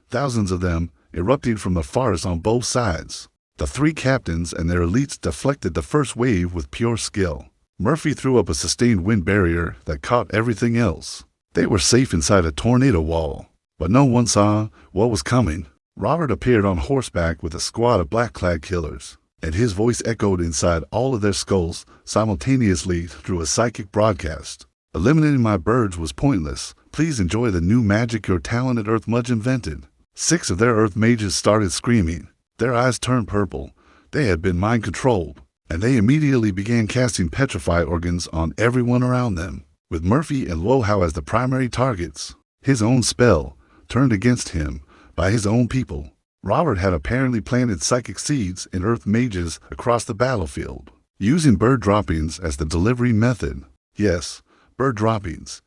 thousands of them, erupting from the forest on both sides. The 3 captains and their elites deflected the first wave with pure skill. Murphy threw up a sustained wind barrier that caught everything else. They were safe inside a tornado wall, but no one saw what was coming. Robert appeared on horseback with a squad of black-clad killers, and his voice echoed inside all of their skulls simultaneously through a psychic broadcast. Eliminating my birds was pointless. Please enjoy the new magic your talented Earth mage invented. 6 of their Earth mages started screaming. Their eyes turned purple. They had been mind-controlled, and they immediately began casting petrify organs on everyone around them, with Murphy and Luo Hao as the primary targets. His own spell, turned against him by his own people. Robert had apparently planted psychic seeds in Earth mages across the battlefield, using bird droppings as the delivery method. Yes, bird droppings.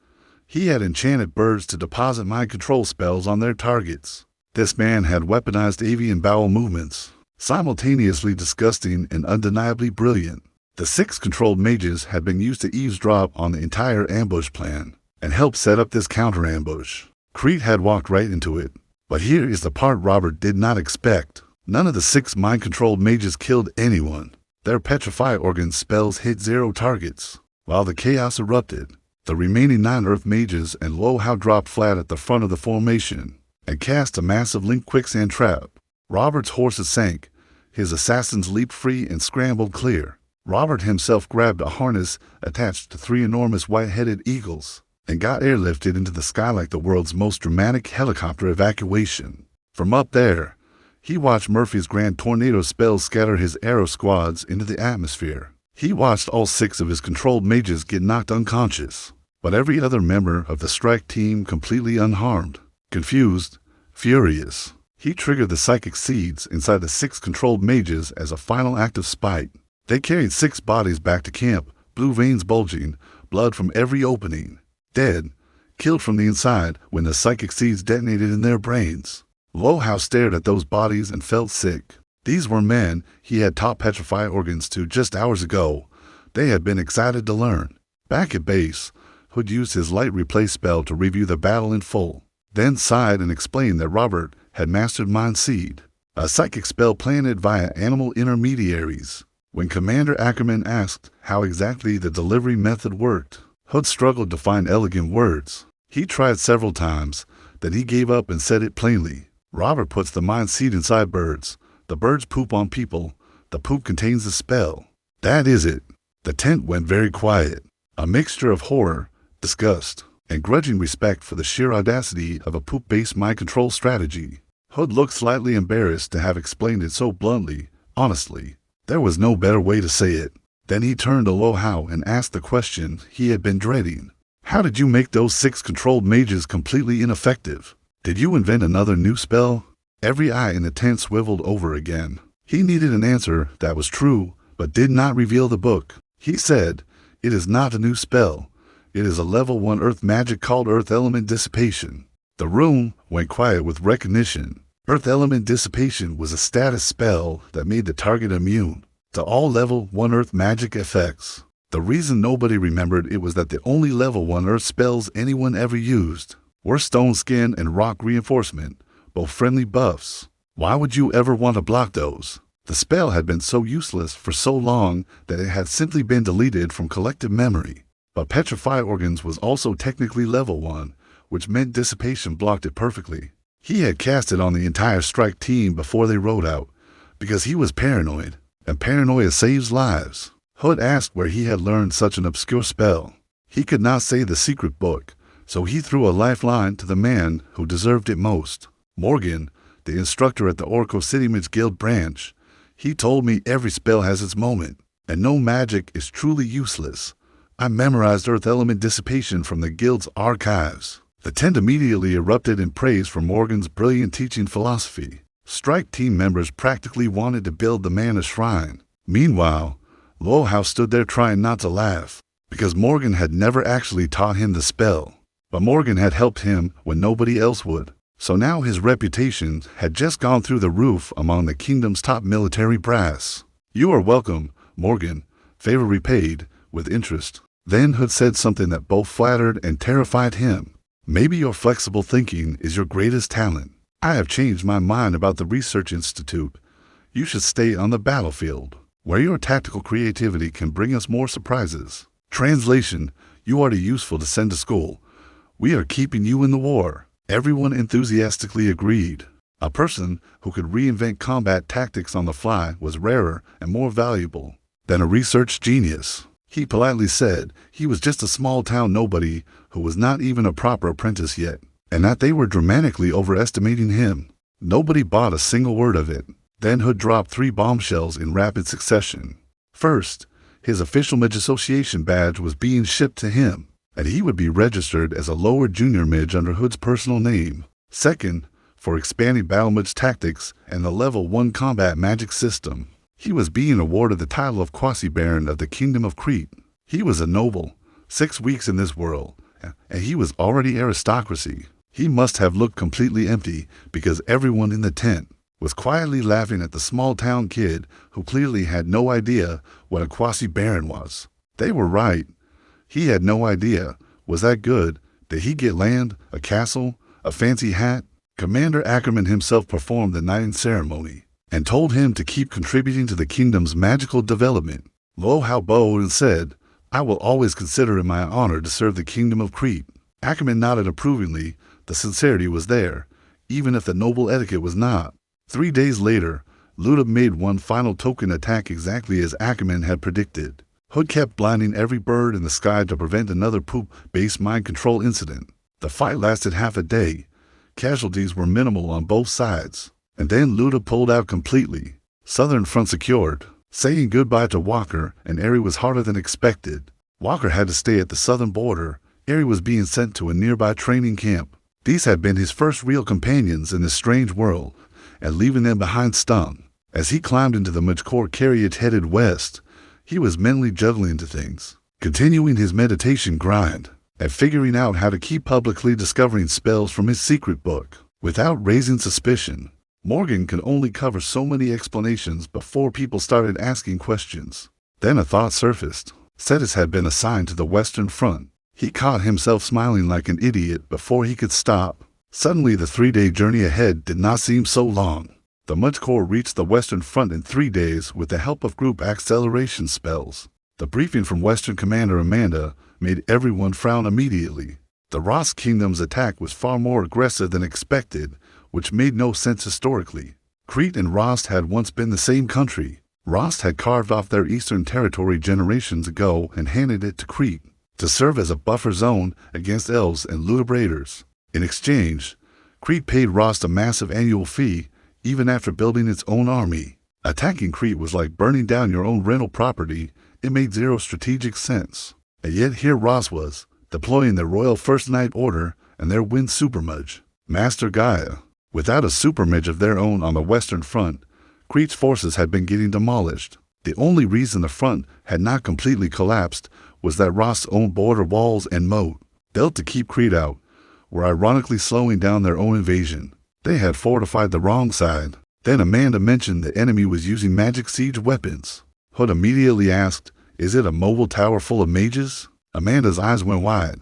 He had enchanted birds to deposit mind control spells on their targets. This man had weaponized avian bowel movements, simultaneously disgusting and undeniably brilliant. The 6 controlled mages had been used to eavesdrop on the entire ambush plan and help set up this counter-ambush. Crete had walked right into it. But here is the part Robert did not expect. None of the 6 mind-controlled mages killed anyone. Their petrify organ spells hit 0 targets. While the chaos erupted, the remaining 9 Earth mages and Luo Hao dropped flat at the front of the formation and cast a massive linked quicksand trap. Robert's horses sank. His assassins leaped free and scrambled clear. Robert himself grabbed a harness attached to 3 enormous white-headed eagles and got airlifted into the sky like the world's most dramatic helicopter evacuation. From up there, he watched Murphy's grand tornado spell scatter his arrow squads into the atmosphere. He watched all 6 of his controlled mages get knocked unconscious. but every other member of the strike team completely unharmed. Confused, furious, he triggered the psychic seeds inside the 6 controlled mages as a final act of spite. They carried 6 bodies back to camp, blue veins bulging, blood from every opening. Dead, killed from the inside when the psychic seeds detonated in their brains. Luo Hao stared at those bodies and felt sick. These were men he had taught petrify organs to just hours ago. They had been excited to learn. Back at base, Hood used his light replay spell to review the battle in full, then sighed and explained that Robert had mastered Mind Seed, a psychic spell planted via animal intermediaries. When Commander Ackerman asked how exactly the delivery method worked, Hood struggled to find elegant words. He tried several times, then he gave up and said it plainly. Robert puts the Mind Seed inside birds. The birds poop on people. The poop contains the spell. That is it. The tent went very quiet. A mixture of horror, disgust, and grudging respect for the sheer audacity of a poop-based mind control strategy. Hood looked slightly embarrassed to have explained it so bluntly. Honestly, there was no better way to say it. Then he turned to Luo Hao and asked the question he had been dreading. How did you make those 6 controlled mages completely ineffective? Did you invent another new spell? Every eye in the tent swiveled over again. He needed an answer that was true, but did not reveal the book. He said, "It is not a new spell. It is a level 1 earth magic called Earth Element Dissipation." The room went quiet with recognition. Earth Element Dissipation was a status spell that made the target immune to all level 1 earth magic effects. The reason nobody remembered it was that the only level 1 earth spells anyone ever used were Stone Skin and Rock Reinforcement, both friendly buffs. Why would you ever want to block those? The spell had been so useless for so long that it had simply been deleted from collective memory. But Petrify Organs was also technically level 1, which meant Dissipation blocked it perfectly. He had cast it on the entire strike team before they rode out, because he was paranoid, and paranoia saves lives. Hood asked where he had learned such an obscure spell. He could not say the secret book, so he threw a lifeline to the man who deserved it most. Morgan, the instructor at the Oracle City Mage Guild branch. He told me every spell has its moment, and no magic is truly useless. I memorized Earth Element Dissipation from the Guild's archives. The tent immediately erupted in praise for Morgan's brilliant teaching philosophy. Strike team members practically wanted to build the man a shrine. Meanwhile, Luo Hao stood there trying not to laugh, because Morgan had never actually taught him the spell. But Morgan had helped him when nobody else would. So now his reputation had just gone through the roof among the kingdom's top military brass. "You are welcome, Morgan. Favor repaid, with interest." Then Hood said something that both flattered and terrified him. "Maybe your flexible thinking is your greatest talent. I have changed my mind about the Research Institute. You should stay on the battlefield, where your tactical creativity can bring us more surprises." Translation: You are too useful to send to school. We are keeping you in the war. Everyone enthusiastically agreed. A person who could reinvent combat tactics on the fly was rarer and more valuable than a research genius. He politely said he was just a small-town nobody who was not even a proper apprentice yet, and that they were dramatically overestimating him. Nobody bought a single word of it. Then Hood dropped 3 bombshells in rapid succession. First, his official Mage Association badge was being shipped to him, and he would be registered as a lower junior mage under Hood's personal name. Second, for expanding battle mage tactics and the level 1 combat magic system, he was being awarded the title of Quasi-Baron of the Kingdom of Crete. He was a noble, 6 weeks in this world, and he was already aristocracy. He must have looked completely empty because everyone in the tent was quietly laughing at the small-town kid who clearly had no idea what a Quasi-Baron was. They were right. He had no idea. Was that good? Did he get land, a castle, a fancy hat? Commander Ackerman himself performed the knighting ceremony and told him to keep contributing to the kingdom's magical development. Luo Hao bowed and said, "I will always consider it my honor to serve the kingdom of Crete." Ackerman nodded approvingly. The sincerity was there, even if the noble etiquette was not. 3 days later, Luda made one final token attack exactly as Ackerman had predicted. Hood kept blinding every bird in the sky to prevent another poop-based mind control incident. The fight lasted half a day. Casualties were minimal on both sides. And then Luda pulled out completely. Southern front secured. Saying goodbye to Walker and Aerie was harder than expected. Walker had to stay at the southern border, Eri was being sent to a nearby training camp. These had been his first real companions in this strange world, and leaving them behind stung. As he climbed into the Mage carriage headed west, he was mentally juggling into things, continuing his meditation grind, and figuring out how to keep publicly discovering spells from his secret book, without raising suspicion. Morgan could only cover so many explanations before people started asking questions. Then a thought surfaced. Cetus had been assigned to the Western Front. He caught himself smiling like an idiot before he could stop. Suddenly the 3-day journey ahead did not seem so long. The Mage Corps reached the Western Front in 3 days with the help of group acceleration spells. The briefing from Western Commander Amanda made everyone frown immediately. The Ross Kingdom's attack was far more aggressive than expected, which made no sense historically. Crete and Rost had once been the same country. Rost had carved off their eastern territory generations ago and handed it to Crete to serve as a buffer zone against elves and ludibrators. In exchange, Crete paid Rost a massive annual fee, even after building its own army. Attacking Crete was like burning down your own rental property. It made zero strategic sense. And yet here Ross was, deploying the Royal First Knight Order and their Wind Supermage, Master Gaia. Without a supermage of their own on the Western Front, Crete's forces had been getting demolished. The only reason the front had not completely collapsed was that Ross' own border walls and moat, built to keep Crete out, were ironically slowing down their own invasion. They had fortified the wrong side. Then Amanda mentioned the enemy was using magic siege weapons. Hood immediately asked, "Is it a mobile tower full of mages?" Amanda's eyes went wide.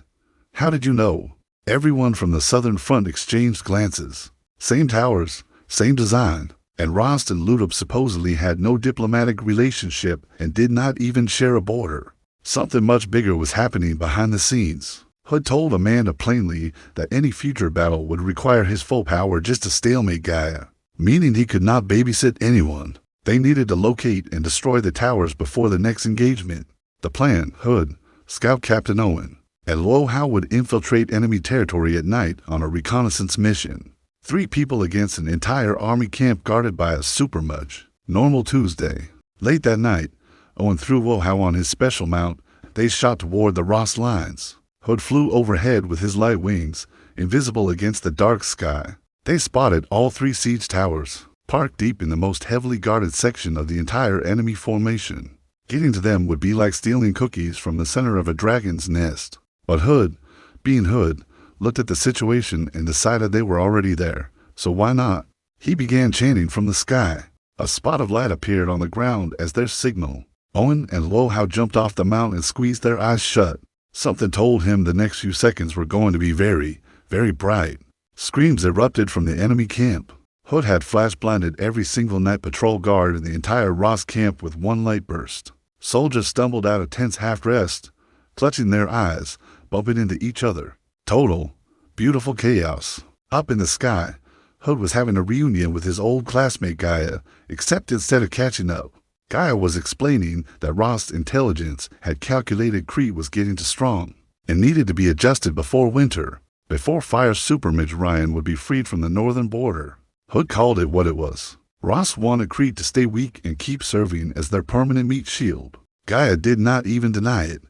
"How did you know?" Everyone from the Southern Front exchanged glances. Same towers, same design, and Rost and Lutup supposedly had no diplomatic relationship and did not even share a border. Something much bigger was happening behind the scenes. Hood told Amanda plainly that any future battle would require his full power just to stalemate Gaia, meaning he could not babysit anyone. They needed to locate and destroy the towers before the next engagement. The plan, Hood, Scout Captain Owen, and Luo Hao would infiltrate enemy territory at night on a reconnaissance mission. 3 people against an entire army camp guarded by a supermage. Normal Tuesday. Late that night, Owen threw Luo Hao on his special mount. They shot toward the Ross lines. Hood flew overhead with his light wings, invisible against the dark sky. They spotted all 3 siege towers, parked deep in the most heavily guarded section of the entire enemy formation. Getting to them would be like stealing cookies from the center of a dragon's nest. But Hood, being Hood, looked at the situation and decided they were already there, so why not? He began chanting from the sky. A spot of light appeared on the ground as their signal. Owen and Luo Hao jumped off the mount and squeezed their eyes shut. Something told him the next few seconds were going to be very, very bright. Screams erupted from the enemy camp. Hood had flash-blinded every single night patrol guard in the entire Ross camp with one light burst. Soldiers stumbled out of tents half-dressed, clutching their eyes, bumping into each other. Total, beautiful chaos. Up in the sky, Hood was having a reunion with his old classmate Gaia, except instead of catching up, Gaia was explaining that Ross' intelligence had calculated Crete was getting too strong and needed to be adjusted before winter, before Fire Supermage Ryan would be freed from the northern border. Hood called it what it was. Ross wanted Crete to stay weak and keep serving as their permanent meat shield. Gaia did not even deny it.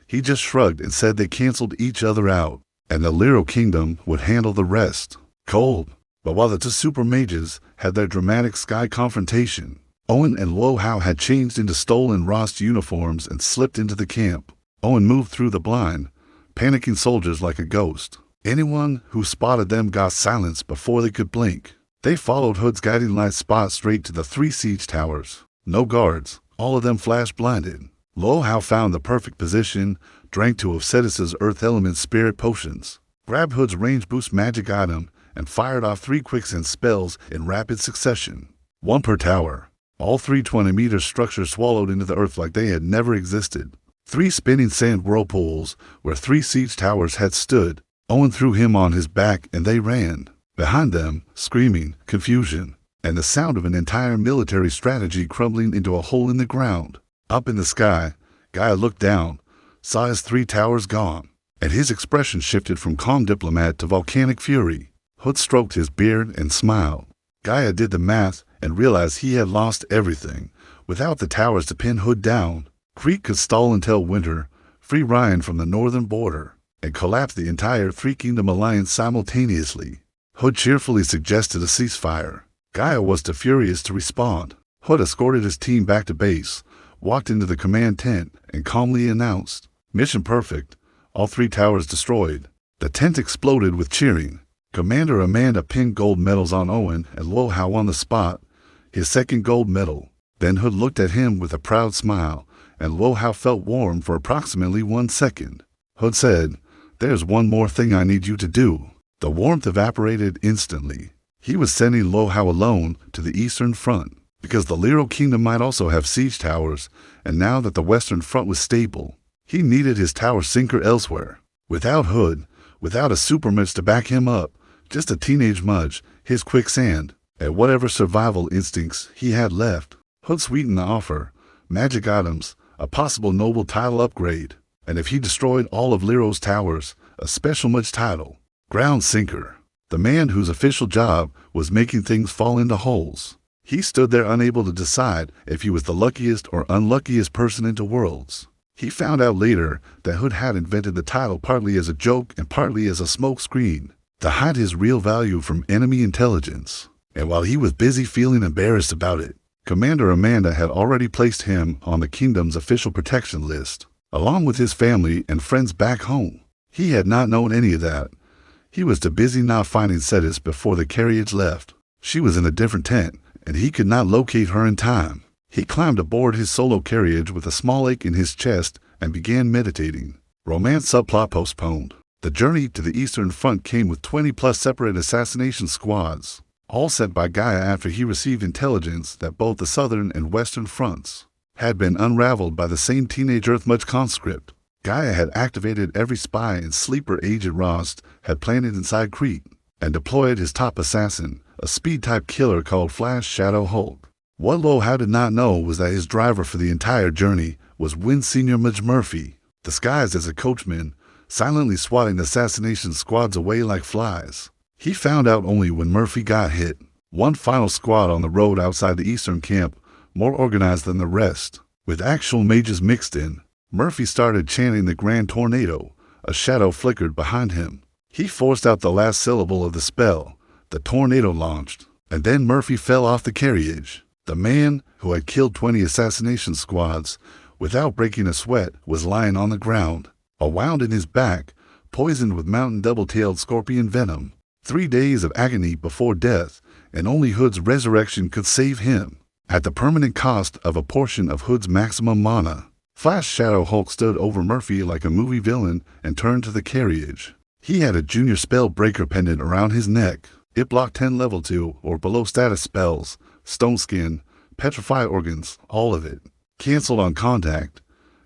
He just shrugged and said they canceled each other out, and the Lyro Kingdom would handle the rest. Cold. But while the 2 super mages had their dramatic sky confrontation, Owen and Luo Hao had changed into stolen Rost uniforms and slipped into the camp. Owen moved through the blind, panicking soldiers like a ghost. Anyone who spotted them got silenced before they could blink. They followed Hood's guiding light spot straight to the 3 siege towers. No guards, all of them flash-blinded. Luo Hao found the perfect position, drank 2 of Cetus's Earth Element Spirit potions, grabbed Hood's range boost magic item, and fired off 3 quicksand spells in rapid succession. 1 per tower. All 3 20-meter structures swallowed into the earth like they had never existed. 3 spinning sand whirlpools where 3 siege towers had stood. Owen threw him on his back and they ran. Behind them, screaming, confusion, and the sound of an entire military strategy crumbling into a hole in the ground. Up in the sky, Gaia looked down, saw his 3 towers gone, and his expression shifted from calm diplomat to volcanic fury. Hood stroked his beard and smiled. Gaia did the math and realized he had lost everything. Without the towers to pin Hood down, Crete could stall until winter, free Ryan from the northern border. and collapsed the entire Three-Kingdom Alliance simultaneously. Hood cheerfully suggested a ceasefire. Gaia was too furious to respond. Hood escorted his team back to base, walked into the command tent, and calmly announced, "Mission perfect. All 3 towers destroyed." The tent exploded with cheering. Commander Amanda pinned gold medals on Owen and Luo Hao on the spot, his 2nd gold medal. Then Hood looked at him with a proud smile, and Luo Hao felt warm for approximately 1 second. Hood said, "There's one more thing I need you to do." The warmth evaporated instantly. He was sending Luo Hao alone to the Eastern Front, because the Luo Kingdom might also have siege towers, and now that the Western Front was stable, he needed his tower sinker elsewhere. Without Hood, without a supermage to back him up, just a teenage Mage, his quicksand, and whatever survival instincts he had left, Hood sweetened the offer, magic items, a possible noble title upgrade, and if he destroyed all of Lero's towers, a special Mage title, Ground Sinker, the man whose official job was making things fall into holes. He stood there unable to decide if he was the luckiest or unluckiest person into Worlds. He found out later that Hood had invented the title partly as a joke and partly as a smokescreen, to hide his real value from enemy intelligence. And while he was busy feeling embarrassed about it, Commander Amanda had already placed him on the kingdom's official protection list, along with his family and friends back home. He had not known any of that. He was too busy not finding Cetis before the carriage left. She was in a different tent, and he could not locate her in time. He climbed aboard his solo carriage with a small ache in his chest and began meditating. Romance subplot postponed. The journey to the Eastern Front came with 20+ separate assassination squads, all sent by Gaia after he received intelligence that both the Southern and Western Fronts had been unraveled by the same teenage Earth Mage conscript. Gaia had activated every spy and sleeper agent Rost had planted inside Crete, and deployed his top assassin, a speed-type killer called Flash Shadow Hulk. What Luo Hao did not know was that his driver for the entire journey was Win Senior Mage Murphy, disguised as a coachman, silently swatting assassination squads away like flies. He found out only when Murphy got hit. One final squad on the road outside the Eastern camp, more organized than the rest, with actual mages mixed in. Murphy started chanting the Grand Tornado. A shadow flickered behind him. He forced out the last syllable of the spell. The tornado launched, and then Murphy fell off the carriage. The man, who had killed 20 assassination squads, without breaking a sweat, was lying on the ground, a wound in his back, poisoned with mountain double-tailed scorpion venom. 3 days of agony before death, and only Hood's resurrection could save him, at the permanent cost of a portion of Hood's maximum mana. Flash Shadow Hulk stood over Murphy like a movie villain and turned to the carriage. He had a junior spell breaker pendant around his neck. It blocked 10 level 2 or below status spells, stone skin, petrify organs, all of it. Cancelled on contact.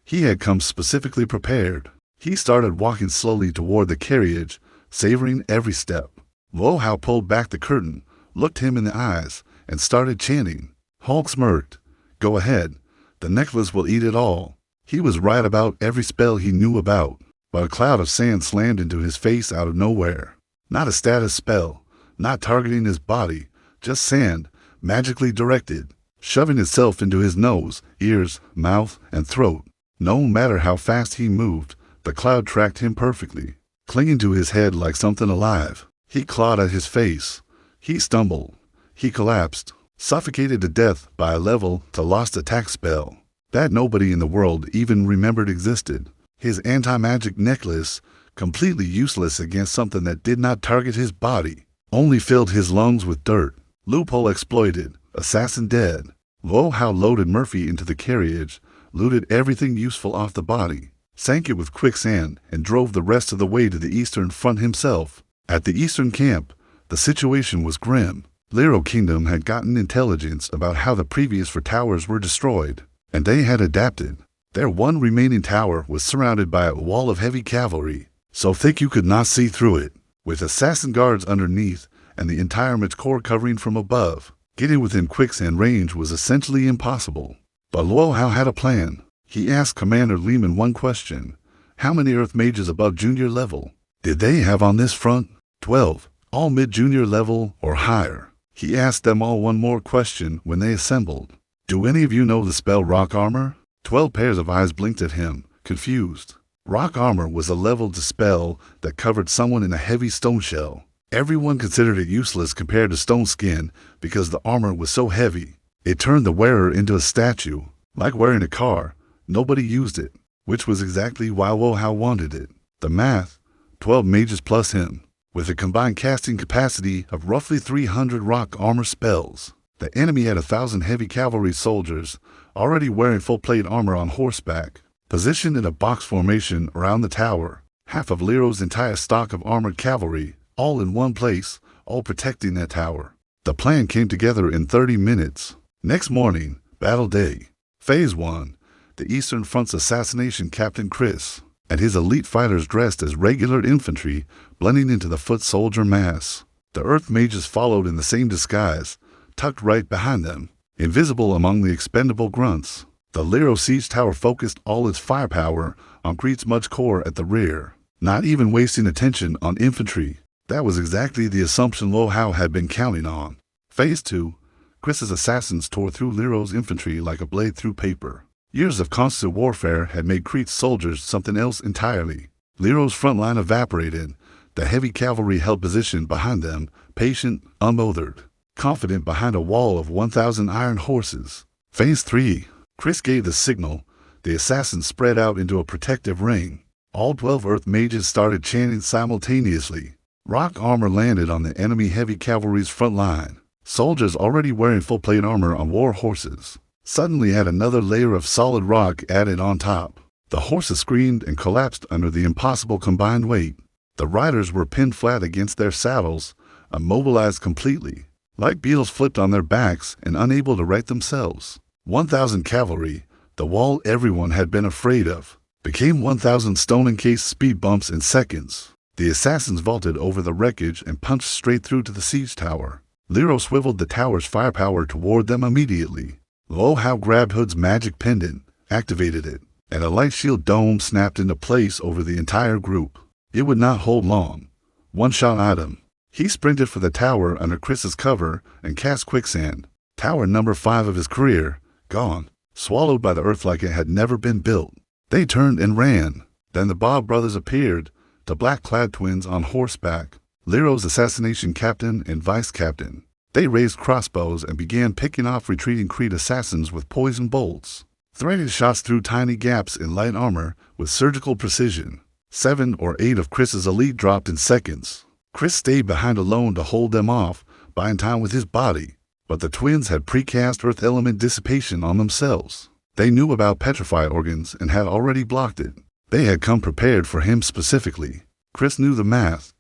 He had come specifically prepared. He started walking slowly toward the carriage, savoring every step. Luo Hao pulled back the curtain, looked him in the eyes, and started chanting. Hulk smirked. "Go ahead. The necklace will eat it all." He was right about every spell he knew about, but a cloud of sand slammed into his face out of nowhere. Not a status spell, not targeting his body, just sand, magically directed, shoving itself into his nose, ears, mouth, and throat. No matter how fast he moved, the cloud tracked him perfectly, clinging to his head like something alive. He clawed at his face. He stumbled. He collapsed, suffocated to death by a level to lost attack spell that nobody in the world even remembered existed. His anti-magic necklace, completely useless against something that did not target his body, only filled his lungs with dirt. Loophole exploited. Assassin dead. Luo Hao loaded Murphy into the carriage, looted everything useful off the body, sank it with quicksand, and drove the rest of the way to the Eastern Front himself. At the Eastern camp, the situation was grim. Luo Kingdom had gotten intelligence about how the previous 4 towers were destroyed, and they had adapted. Their one remaining tower was surrounded by a wall of heavy cavalry, so thick you could not see through it, with assassin guards underneath and the entire Mage Corps covering from above. Getting within quicksand range was essentially impossible. But Luo Hao had a plan. He asked Commander Lehman one question. How many Earth Mages above junior level did they have on this front? 12, all mid-junior level or higher. He asked them all one more question when they assembled. Do any of you know the spell Rock Armor? 12 pairs of eyes blinked at him, confused. Rock armor was a leveled spell that covered someone in a heavy stone shell. Everyone considered it useless compared to stone skin because the armor was so heavy. It turned the wearer into a statue. Like wearing a car, nobody used it, which was exactly why Luo Hao wanted it. The math, 12 mages plus him, with a combined casting capacity of roughly 300 rock armor spells. The enemy had 1,000 heavy cavalry soldiers, already wearing full plate armor on horseback, positioned in a box formation around the tower. Half of Lero's entire stock of armored cavalry, all in one place, all protecting that tower. The plan came together in 30 minutes. Next morning, battle day. Phase 1. The Eastern Front's assassination Captain Chris and his elite fighters dressed as regular infantry, blending into the foot soldier mass. The Earth Mages followed in the same disguise, tucked right behind them, invisible among the expendable grunts. The Lero siege tower focused all its firepower on Creed's Mudge Corps at the rear, not even wasting attention on infantry. That was exactly the assumption Luo Hao had been counting on. Phase 2. Chris's assassins tore through Lero's infantry like a blade through paper. Years of constant warfare had made Creed's soldiers something else entirely. Lero's front line evaporated. The heavy cavalry held position behind them, patient, unbothered, confident behind a wall of 1,000 iron horses. Phase 3. Chris gave the signal. The assassins spread out into a protective ring. All 12 Earth Mages started chanting simultaneously. Rock armor landed on the enemy heavy cavalry's front line. Soldiers already wearing full plate armor on war horses suddenly had another layer of solid rock added on top. The horses screamed and collapsed under the impossible combined weight. The riders were pinned flat against their saddles, immobilized completely, like beetles flipped on their backs and unable to right themselves. 1,000 cavalry, the wall everyone had been afraid of, became 1,000 stone-encased speed bumps in seconds. The assassins vaulted over the wreckage and punched straight through to the siege tower. Lero swiveled the tower's firepower toward them immediately. Luo Hao grabbed Hood's magic pendant, activated it, and a light shield dome snapped into place over the entire group. It would not hold long. One-shot item. He sprinted for the tower under Chris's cover and cast quicksand. Tower number 5 of his career, gone, swallowed by the earth like it had never been built. They turned and ran. Then the Bob brothers appeared, the black-clad twins on horseback, Lero's assassination captain and vice captain. They raised crossbows and began picking off retreating Creed assassins with poison bolts. Threaded shots through tiny gaps in light armor with surgical precision. 7 or 8 of Chris's elite dropped in seconds. Chris stayed behind alone to hold them off, buying time with his body. But the twins had precast earth element dissipation on themselves. They knew about petrify organs and had already blocked it. They had come prepared for him specifically. Chris knew the math.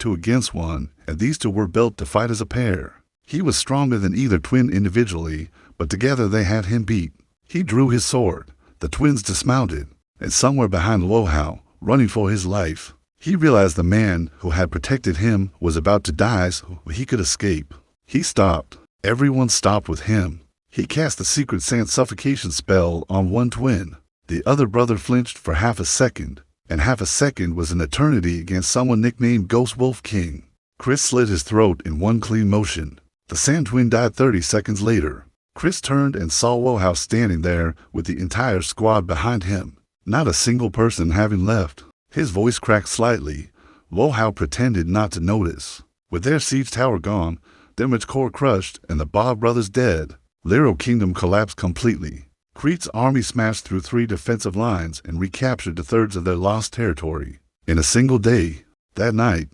2 against 1, and these two were built to fight as a pair. He was stronger than either twin individually, but together they had him beat. He drew his sword. The twins dismounted, and somewhere behind Luo Hao, running for his life, he realized the man who had protected him was about to die so he could escape. He stopped. Everyone stopped with him. He cast the secret sand suffocation spell on one twin. The other brother flinched for half a second, and half a second was an eternity against someone nicknamed Ghost Wolf King. Chris slit his throat in one clean motion. The sand twin died 30 seconds later. Chris turned and saw Luo Hao standing there with the entire squad behind him, not a single person having left. His voice cracked slightly. Luo Hao pretended not to notice. With their siege tower gone, their Mage Corps crushed, and the Bob brothers dead, Lero Kingdom collapsed completely. Creed's army smashed through 3 defensive lines and recaptured 2/3 of their lost territory in a single day. That night,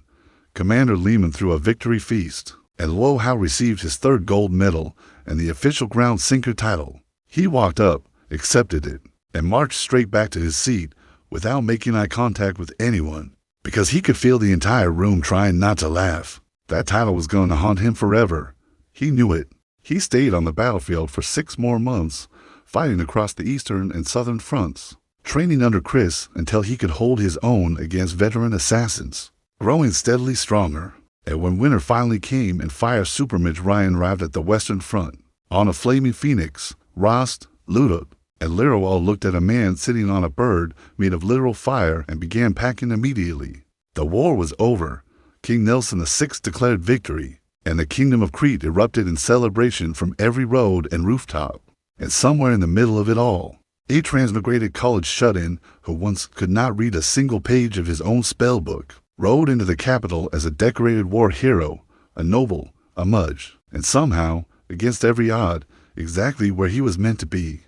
Commander Lehman threw a victory feast, and Luo Hao received his 3rd gold medal and the official ground sinker title. He walked up, accepted it, and marched straight back to his seat without making eye contact with anyone, because he could feel the entire room trying not to laugh. That title was going to haunt him forever. He knew it. He stayed on the battlefield for 6 more months, fighting across the eastern and southern fronts, training under Chris until he could hold his own against veteran assassins, growing steadily stronger. And when winter finally came and Fire Super Mage Ryan arrived at the western front, on a flaming phoenix, Rost, Ludot, and Lero all looked at a man sitting on a bird made of literal fire and began packing immediately. The war was over. King Nelson VI declared victory, and the Kingdom of Crete erupted in celebration from every road and rooftop. And somewhere in the middle of it all, A transmigrated college shut-in who once could not read a single page of his own spellbook rode into the capital as a decorated war hero, a noble, a mage, and somehow, against every odd, exactly where he was meant to be.